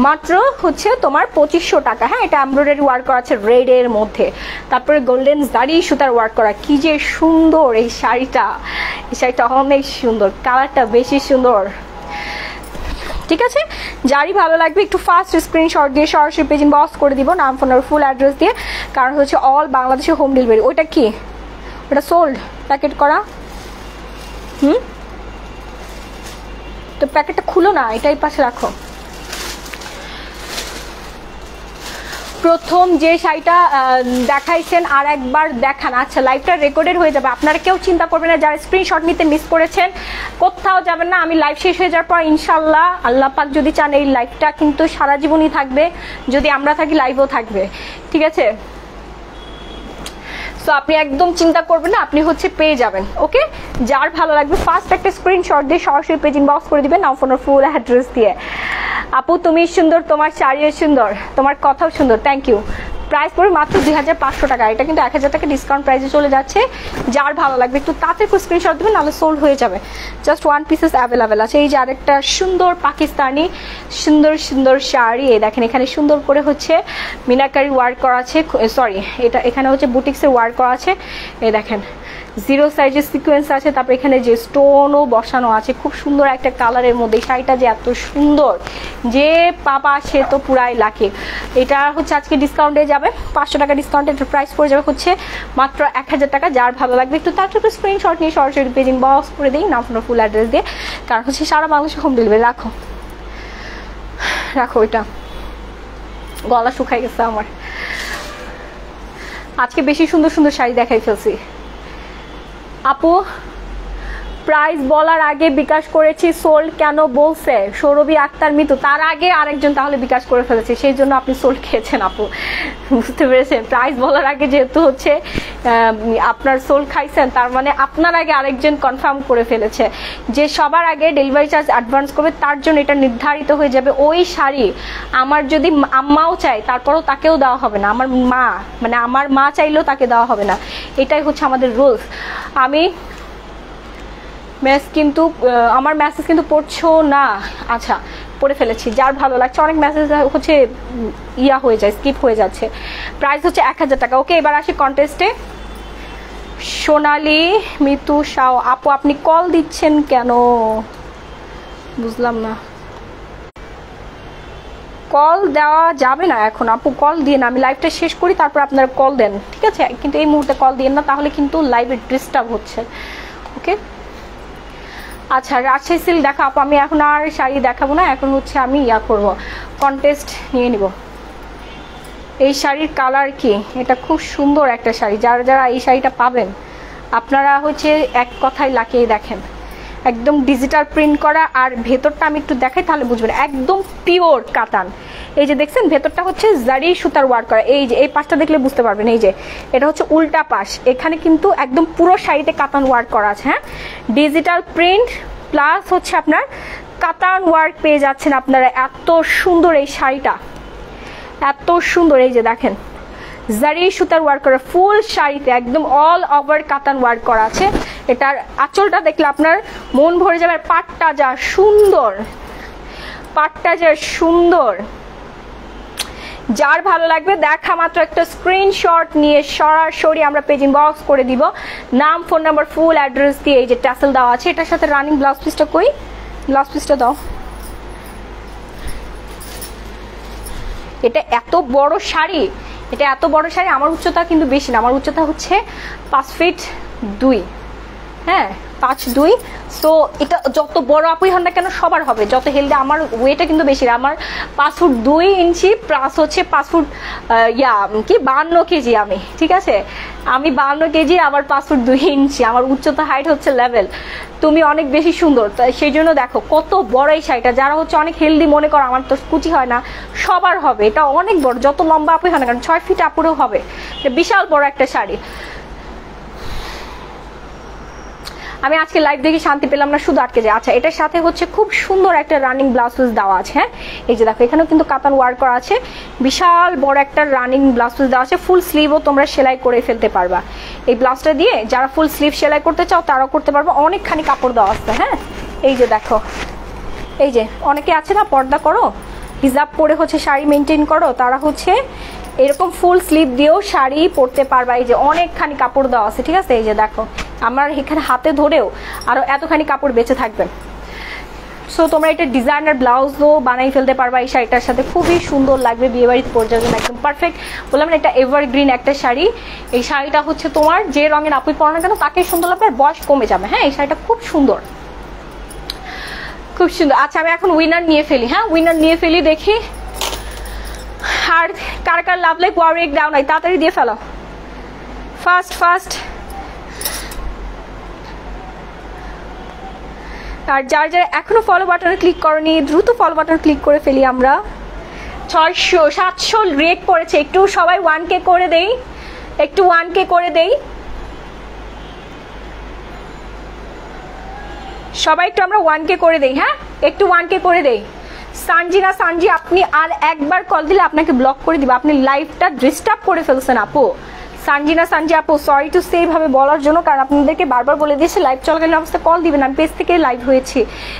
মাত্র হচ্ছে তোমার 2500 টাকা। হ্যাঁ, এটা এমব্রয়ডারি ওয়ার্ক করা আছে রেডের মধ্যে, তারপরে গোল্ডেন জারি সুতার ওয়ার্ক করা। কি যে সুন্দর এই শাড়িটা, এই শাড়িটা অনেক সুন্দর, কালারটা বেশি সুন্দর। ঠিক আছে, যারই ভালো লাগবে একটু ফাস্ট স্ক্রিনশট দিয়ে সরাসরি পেজ ইনবক্স করে দিব, নাম ফোন আর ফুল অ্যাড্রেস দিয়ে, কারণ হচ্ছে অল বাংলাদেশে হোম ডেলিভারি। ওইটা কি, ওটা সোল্ড প্যাকেট করা? তো প্যাকেটটা খুলো না, এটাই পাশে রাখো। প্রথম যে শাড়িটা দেখাইছেন আর একবার দেখান। আচ্ছা, লাইভটা রেকর্ডেড হয়ে যাবে, আপনারা কেউ চিন্তা করবেন না। যারা স্ক্রিনশট নিতে মিস করেছেন কোথাও যাবেন না, আমি লাইভ শেষ হয়ে যাওয়ার পর ইনশাল্লাহ আল্লাহ পাক যদি চান এই লাইভটা কিন্তু সারা জীবনই থাকবে, যদি আমরা থাকি লাইভও থাকবে। ঠিক আছে, সো আপনি একদম চিন্তা করবেন না, আপনি হচ্ছে পেয়ে যাবেন। ওকে, যার ভালো লাগবে ফার্স্ট একটা স্ক্রিনশট দিয়ে সরাসরি পেজ ইনবক্স করে দিবেন, নাম ফোন আর ফুল অ্যাড্রেস দিয়ে। আপু তুমি সুন্দর, তোমার শাড়িও সুন্দর, তোমার কথাও সুন্দর, থ্যাংক ইউ। প্রাইস পড়বে মাত্র 2500 টাকা। এটা কিন্তু 1000 টাকা ডিসকাউন্ট প্রাইসে চলে যাচ্ছে। যার ভালো লাগবে একটু তাড়াতাড়ি করে স্ক্রিনশট দেবেন, নাহলে সোল্ড হয়ে যাবে। জাস্ট 1 পিসেস অ্যাভেলেবেল আছে। এই যে আরেকটা সুন্দর পাকিস্তানি সুন্দর শাড়ি, এই দেখেন এখানে সুন্দর করে হচ্ছে মিনাকারি ওয়ার্ক করা আছে, সরি এটা এখানে হচ্ছে বুটিক্সের ওয়ার্ক করা আছে। এই দেখেন জিরো সাইজের সিকোয়েন্স আছে, তারপর এখানে যে স্টোনও বসানো আছে, খুব সুন্দর একটা কালারের মধ্যে। শাড়িটা যে এত সুন্দর, যে পাবা সে তো পুরাই লাকি। এটা হচ্ছে আজকে ডিসকাউন্টে যাবে, 500 টাকা ডিসকাউন্টে এটার প্রাইস পড়ে যাবে হচ্ছে মাত্র 1000 টাকা। যার ভালো লাগবে একটু তার একটু স্ক্রিনশট নিয়ে সরাসরি পেজ ইনবক্স করে দিই, নাম ফোন ফুল অ্যাড্রেস দিয়ে, কারণ হচ্ছে সারা বাংলাদেশে হোম ডেলিভারি। রাখো এটা, গলা শুকাই গেছে আমার। আজকে বেশি সুন্দর সুন্দর শাড়ি দেখাই ফেলছি। আপু প্রাইস বলার আগে বিকাশ করেছি, সোল্ড কেন বলছে সৌরভী আক্তার মিতু? তার আগে আরেকজন তাহলে বিকাশ করে ফেলেছে, সেই জন্য আপনি সোল্ড খেয়েছেন আপু, বুঝতে পেরেছেন? প্রাইস বলার আগে যেহেতু হচ্ছে আপনার সোল্ড খাইছেন, তার মানে আপনার আগে আরেকজন কনফার্ম করে ফেলেছে। যে সবার আগে ডেলিভারি চার্জ অ্যাডভান্স করবে তার জন্য এটা নির্ধারিত হয়ে যাবে। ওই শাড়ি আমার যদি আম্মাও চাই তারপরও তাকেও দেওয়া হবে না, আমার মা মানে আমার মা চাইলেও তাকে দেওয়া হবে না। এটাই হচ্ছে আমাদের রুলস। আমি আমার মেসেজ কিন্তু পড়ছো না? আচ্ছা, পড়ে ফেলেছি। যার ভালো লাগছে, অনেক মেসেজ হচ্ছে হয়ে যায়, স্কিপ হয়ে যাচ্ছে। প্রাইস হচ্ছে 1000 টাকা। ওকে, এবার আসি কন্টেস্টে। সোনালি মিতু সাও আপু আপনি কল দিচ্ছেন কেন বুঝলাম না। কল দেওয়া যাবে না এখন আপু, কল দিয়ে না, আমি লাইভটা শেষ করি তারপর আপনারা কল দেন, ঠিক আছে? কিন্তু এই মুহূর্তে কল দিন না, তাহলে কিন্তু লাইভে ডিস্টার্ব হচ্ছে। ওকে, আচ্ছা রাজশাহী সিল্ক দেখা আপু, আমি এখন আর শাড়ি দেখাবো না, এখন হচ্ছে আমি করব, কন্টেস্ট নিয়ে নিব। এই শাড়ির কালার কি? এটা খুব সুন্দর একটা শাড়ি। যারা এই শাড়িটা পাবেন আপনারা হচ্ছে এক কথায় লাকিয়ে দেখেন, একদম ডিজিটাল প্রিন্ট করা। আর ভেতরটা আমি একটু দেখাই তাহলে বুঝবেন, একদম পিওর কাতান। এই যে দেখছেন ভেতরটা হচ্ছে জারি সুতার ওয়ার্ক করা। এই যে এই পাশটা দেখলে বুঝতে পারবেন, এই যে এটা হচ্ছে উল্টা পাশ, এখানে কিন্তু একদম পুরো শাড়িতে কাতান ওয়ার্ক করা আছে। হ্যাঁ, ডিজিটাল প্রিন্ট প্লাস হচ্ছে আপনার কাতান ওয়ার্ক পেয়ে যাচ্ছেন আপনারা। এত সুন্দর এই শাড়িটা, এত সুন্দর। এই যে দেখেন জারি সুতার ওয়ার্ক করা ফুল শাড়িতে, একদম অল ওভার কাতান ওয়ার্ক করা আছে। এটার আঁচলটা দেখলে আপনার মন ভরে যাবে। পাটটা যা সুন্দর, পাটটা যা সুন্দর। যার ভালো লাগবে দেখা মাত্র একটা স্ক্রিনশট নিয়ে সরাসরি আমরা পেজ ইনবক্স করে দিব, নাম ফোন নাম্বার ফুল অ্যাড্রেস দিয়ে। এই যে ট্যাসেল দেওয়া আছে, এটার সাথে রানিং ব্লাউজ পিসটা কই, ব্লাউজ পিসটা দাও। এটা এত বড় শাড়ি, এটা এত বড় শাড়ি। আমার উচ্চতা কিন্তু বেশি না, আমার উচ্চতা হচ্ছে 5 ফিট 2। হ্যাঁ 5'2". সো এটা যত বড় আপুই হন না কেন সবার হবে, যত হেলদি। আমার ওয়েটটা কিন্তু বেশি না, আমার 5 ফুট 2 ইঞ্চি প্লাস হচ্ছে 5 ফুট 52 কেজি আমি, ঠিক আছে? আমি 52 কেজি, আবার 5 ফুট 2 ইঞ্চি আমার উচ্চতা, হাইট হচ্ছে লেভেল। তুমি অনেক বেশি সুন্দর, সেই জন্য দেখো কত বড় এই শাড়িটা। যারা হচ্ছে অনেক হেলদি মনে করো আমার তো কুচি হয় না, সবার হবে। এটা অনেক বড়, যত লম্বা আপুই হয় না কেন, 6 ফিট আপুরেও হবে। বিশাল বড় একটা শাড়ি। আমি আজকে লাইভ দেখে শান্তি পেলাম না, শুধু আটকে যায়। আচ্ছা, এটার সাথে হচ্ছে খুব সুন্দর একটা রানিং ব্লাউজ পিস দেওয়া আছে। হ্যাঁ, এই যে দেখো এখানেও কিন্তু কাতান ওয়ার্ক করা আছে, বিশাল বড় একটা রানিং ব্লাউজ পিস দেওয়া আছে। ফুল স্লিভও তোমরা সেলাই করে ফেলতে পারবা এই ব্লাউজটা দিয়ে। যারা ফুল স্লিভ সেলাই করতে চাও তারাও করতে পারবো, অনেকখানি কাপড় দেওয়া আছে। হ্যাঁ, এই যে দেখো, এই যে অনেকে আছে না পর্দা করো, হিজাব পরে হচ্ছে শাড়ি মেনটেন করো, তারা হচ্ছে এরকম ফুল স্লিভ দিয়েও শাড়ি পরতে পারবা। এই যে অনেকখানি কাপড় দেওয়া আছে, ঠিক আছে। এই যে দেখো আমার এখানে হাতে ধরেও আরো এতখানি কাপড় বেঁচে থাকবে। সো তোমরা এটা ডিজাইনার ব্লাউজও বানাই ফেলতে পারবা এই শাড়িটার সাথে, খুবই সুন্দর লাগবে বিয়ে বাড়িতে পরে যাওয়ার জন্য, একদম পারফেক্ট। বললাম না এটা এভারগ্রিন একটা শাড়ি। এই শাড়িটা হচ্ছে তোমার যে রঙের আপুই পরো না কেন তাকেই সুন্দর লাগবে, আর বয়স কমে যাবে। হ্যাঁ, এই শাড়িটা খুব সুন্দর, খুব সুন্দর। আচ্ছা, আমি এখন উইনার নিয়ে ফেলি। হ্যাঁ, উইনার নিয়ে ফেলি, দেখি আর কার কার লাভ লাইক ওয়াও রেক দাও নাই, তাড়াতাড়ি দিয়ে ফেলো, ফাস্ট ফাস্ট। আর যার যারা এখনো ফলো বাটনে ক্লিক করনি দ্রুত ফলো বাটন ক্লিক করে ফেলি আমরা। 600 700 রেক পড়েছে, একটু সবাই 1K করে দেই, একটু 1K করে দেই সবাই, একটু আমরা 1K করে দেই। হ্যাঁ, একটু 1K করে দেই। সানজিনা সানজি, আপনি আর একবার কল দিলে আপনাকে ব্লক করে দিব, আপনি লাইভটা ডিস্টার্ব করে ফেলছেন আপু। সানজিনা সানজি আপু, সরি টু সে এইভাবে বলার জন্য, কারণ আপনাদেরকে বারবার বলে দিয়েছে লাইভ চলাকালীন অবস্থায় কল দিবেন। আমি পেজ থেকে লাইভ হয়েছি,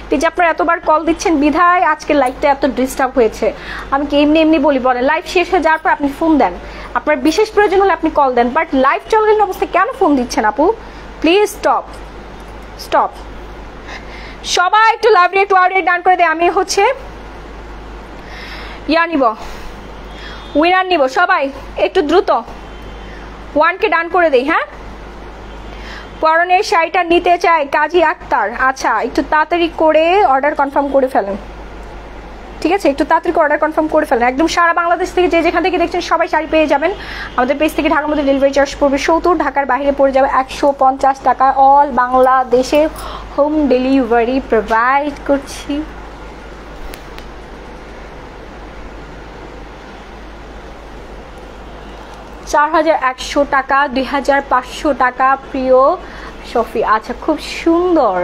পেজে আপনারা এতবার কল দিচ্ছেন বিধায় আজকে লাইভটা এত ডিস্টার্ব হয়েছে। আমি কি এমনি এমনি বলি বলেন, লাইভ শেষ হয়ে যাওয়ার পর আপনি ফোন দেন, আপনার বিশেষ প্রয়োজন হলে আপনি কল দেন, বাট লাইভ চলাকালীন অবস্থায় কেন ফোন দিচ্ছেন আপু? Please stop stop. সবাই একটু লাভ রেট ওয়াও রেট ডান করে দেয়। আমি হচ্ছে ইয়া নিব, উইনার নিব, সবাই একটু দ্রুত 1K ডান করে দেই। হ্যাঁ, পরনের শাড়িটা নিতে চাই কাজী আক্তার। আচ্ছা, একটু তাড়াতাড়ি করে অর্ডার কনফার্ম করে ফেলেন, ঠিক আছে, একটু তাড়াতাড়ি অর্ডার কনফার্ম করে ফেলেন। একদম সারা বাংলাদেশ থেকে যে যেখান থেকে দেখছেন সবাই শাড়ি পেয়ে যাবেন। আমাদের পেজ থেকে ঢাকার মধ্যে ডেলিভারি চার্জ পড়বে 70, ঢাকার বাইরে পড়ে যাবে 150 টাকা। অল বাংলাদেশে হোম ডেলিভারি প্রোভাইড করছি। $4100 টাকা, 2500 টাকা প্রিয় শফি। আচ্ছা, খুব সুন্দর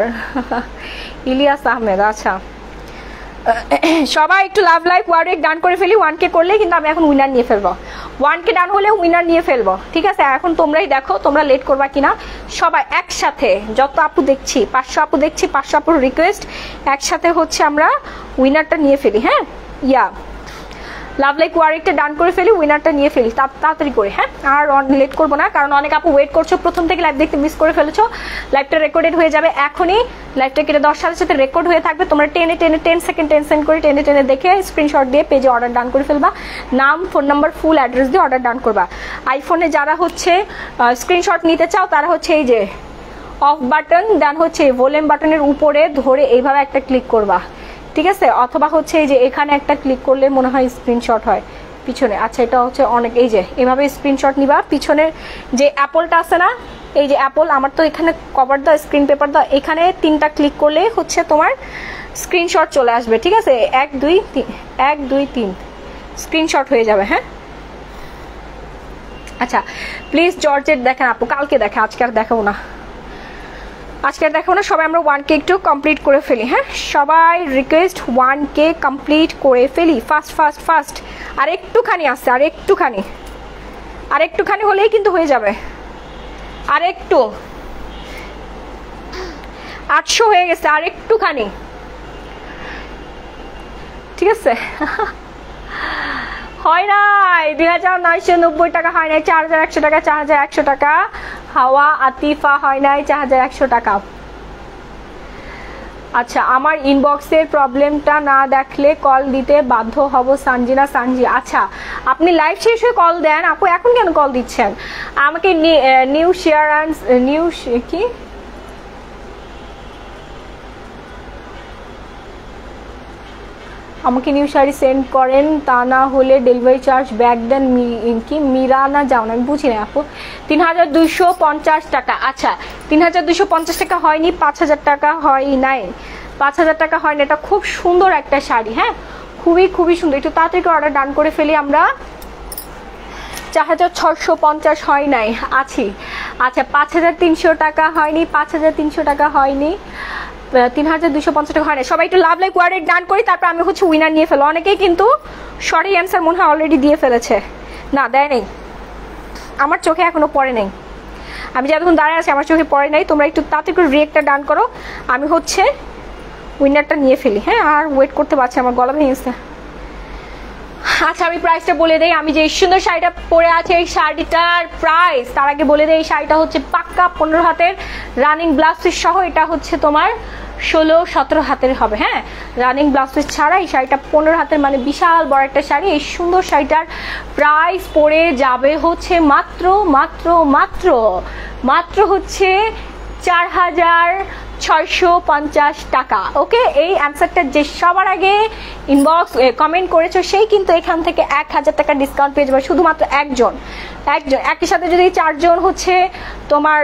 ইলিয়াস আহমেদ। আচ্ছা, সবাই একটু লাভ লাইক ওয়ার্ড ডান করে ফেলি। 1K করলে কিন্তু আমি এখন উইনার নিয়ে ফেলবো, 1K ডান হলে উইনার নিয়ে ফেলবো, ঠিক আছে। এখন তোমরাই দেখো তোমরা লেট করবা কিনা। সবাই একসাথে, যত আপু দেখছি 500 আপু দেখছি, 500 আপুর রিকোয়েস্ট, একসাথে হচ্ছে আমরা উইনারটা নিয়ে ফেলি। হ্যাঁ, ইয়া লাভ লাইক ওয়ারেকটা ডান করে ফেলি, উইনারটা নিয়ে ফেলি তাড়াতাড়ি করে। হ্যাঁ, আর লেট করবো না, কারণ অনেক আপু ওয়েট করছো, প্রথম থেকে লাইভ দেখতে মিস করে ফেলেছো। লাইভটা রেকর্ডেড হয়ে যাবে এখনই, লাইভটা কেটে 10 সাথে সাথে রেকর্ড হয়ে থাকবে। তোমরা টেনে 10 সেকেন্ড করে টেনে দেখে স্ক্রিনশট দিয়ে পেজে অর্ডার ডান করে ফেলবা। নাম, ফোন নাম্বার, ফুল অ্যাড্রেস দিয়ে অর্ডার ডান করবা। আইফোনে যারা হচ্ছে স্ক্রিনশট নিতে চাও তারা হচ্ছে এই যে অফ বাটন, দেন হচ্ছে ভলিউম বাটনের উপরে ধরে এইভাবে একটা ক্লিক করবা, ঠিক আছে। অথবা হচ্ছে এই যে এখানে একটা ক্লিক করলে মনে হয় স্ক্রিনশট হয় পিছনে। আচ্ছা, এটা হচ্ছে অনেক, এই যে এভাবে স্ক্রিনশট নিবা। পিছনের যে অ্যাপলটা আছে না, এই যে অ্যাপল, আমার তো এখানে কভার দাও, স্ক্রিন পেপার দাও, এখানে 3টা ক্লিক করলে হচ্ছে তোমার স্ক্রিনশট চলে আসবে, ঠিক আছে। 1 2 3 1 2 3 স্ক্রিনশট হয়ে যাবে। হ্যাঁ, আচ্ছা প্লিজ জর্জেট দেখেন আপু, কালকে দেখেন, আজকে আর দেখাবো না, আজকে দেখাবো না। সবাই আমরা 1K একটু কমপ্লিট করে ফেলি। হ্যাঁ, সবাই রিকোয়েস্ট 1K কমপ্লিট করে ফেলি, ফাস্ট ফাস্ট ফাস্ট। আর একটুখানি আসছে, আর একটুখানি হলেই কিন্তু হয়ে যাবে। আর একটু 800 হয়ে গেছে, আর একটুখানি, ঠিক আছে। হয় নাই 2990 টাকা, হয় নাই 4100 টাকা, 4100 টাকা। হাওয়া আতিফা, হয় নাই 4100 টাকা। আচ্ছা, আমার ইনবক্সের প্রবলেমটা না দেখলে কল দিতে বাধ্য হব সানজিনা সানজি। আচ্ছা, আপনি লাইভ শেষ হয়ে কল দেন আপু, এখন কেন কল দিচ্ছেন আমাকে? নিউ শেয়ার অ্যান্ড নিউ কি আমাকে নিউ শাড়ি সেন্ড করেন, তা না হলে ডেলিভারি চার্জ ব্যাক দেন। কি মিরা না যাও না, আমি বুঝি না আপু। 3250 টাকা। আচ্ছা, 3250 টাকা হয়নি, 5000 টাকা হয় নাই, 5000 টাকা হয়নি। এটা খুব সুন্দর একটা শাড়ি। হ্যাঁ, খুবই সুন্দর। একটু তাড়াতাড়ি অর্ডার ডান করে ফেলি আমরা। 4650 হয় নাই, আছি। আচ্ছা 5300 টাকা হয়নি, 5300 টাকা হয়নি, 3250 টাকা হয় না। সবাই একটু লাভ লাইক ওয়ার্ডে ডান করি, তারপর আমি হচ্ছে উইনার নিয়ে ফেলো। অনেকেই কিন্তু সরি অ্যান্সার মনে হয় অলরেডি দিয়ে ফেলেছে। না দেয় নেই, আমার চোখে এখনো পড়ে নেই। আমি যতক্ষণ দাঁড়িয়ে আছি আমার চোখে পড়ে নাই। তোমরা একটু তাড়াতাড়ি করে রিয়েক্টটা ডান করো, আমি হচ্ছে উইনারটা নিয়ে ফেলি। হ্যাঁ, আর ওয়েট করতে পারছি, আমার গলা ভেঙেছে। আচ্ছা আমি প্রাইসটা বলে দেই। আমি যে সুন্দর শাড়িটা পরে আছি এই শাড়িটার প্রাইস তার আগে বলে দেই। এই শাড়িটা হচ্ছে পাক্কা 15 হাতের রানিং ব্লাউজ পিস সহ। এটা হচ্ছে তোমার 16-17 হাতের হবে। হ্যাঁ, রানিং ব্লাউজ পিস ছাড়া এই শাড়িটা 15 হাতের, মানে বিশাল বড় একটা শাড়ি। এই সুন্দর শাড়িটার প্রাইস পড়ে যাবে হচ্ছে মাত্র মাত্র মাত্র মাত্র হচ্ছে 4650 টাকা। ওকে, এই অ্যান্সারটা যে সবার আগে ইনবক্স কমেন্ট করেছো সেই কিন্তু এখান থেকে 1000 টাকা ডিসকাউন্ট পেয়ে যাবে। শুধুমাত্র একজন একই সাথে যদি 4 জন হচ্ছে তোমার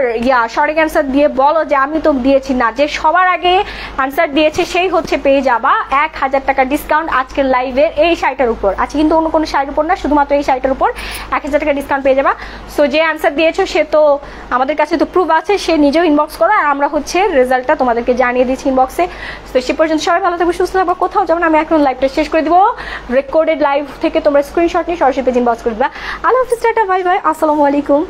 সঠিক অ্যান্সার দিয়ে বলো যে আমি তো দিয়েছি না, যে সবার আগে অ্যান্সার দিয়েছে সেই হচ্ছে পেয়ে যাবা 1000 টাকা ডিসকাউন্ট আজকের লাইভের এই শাড়িটার উপর। আচ্ছা, কিন্তু অন্য কোনো শাড়ির উপর না, শুধুমাত্র এই শাড়িটার উপর 1000 টাকা ডিসকাউন্ট পেয়ে যাবা। সো যে অ্যান্সার দিয়েছো সে তো আমাদের কাছে তো প্রুফ আছে, সে নিজেও ইনবক্স করো, আর আমরা হচ্ছে রেজাল্টটা তোমাদেরকে জানিয়ে দিচ্ছি ইনবক্সে। তো সে পর্যন্ত সবাই ভালো থাকবে, সুস্থ থাকবে, কোথাও যাবো না। আমি এখন লাইভটা শেষ করে দিব। রেকর্ডেড লাইভ থেকে তোমরা স্ক্রিনশট নিয়ে সরাসরি পেজ ইনবক্স করে দিবা। আল্লাহ হাফিজ, টাটা, বাই বাই, আসসালামু আলাইকুম।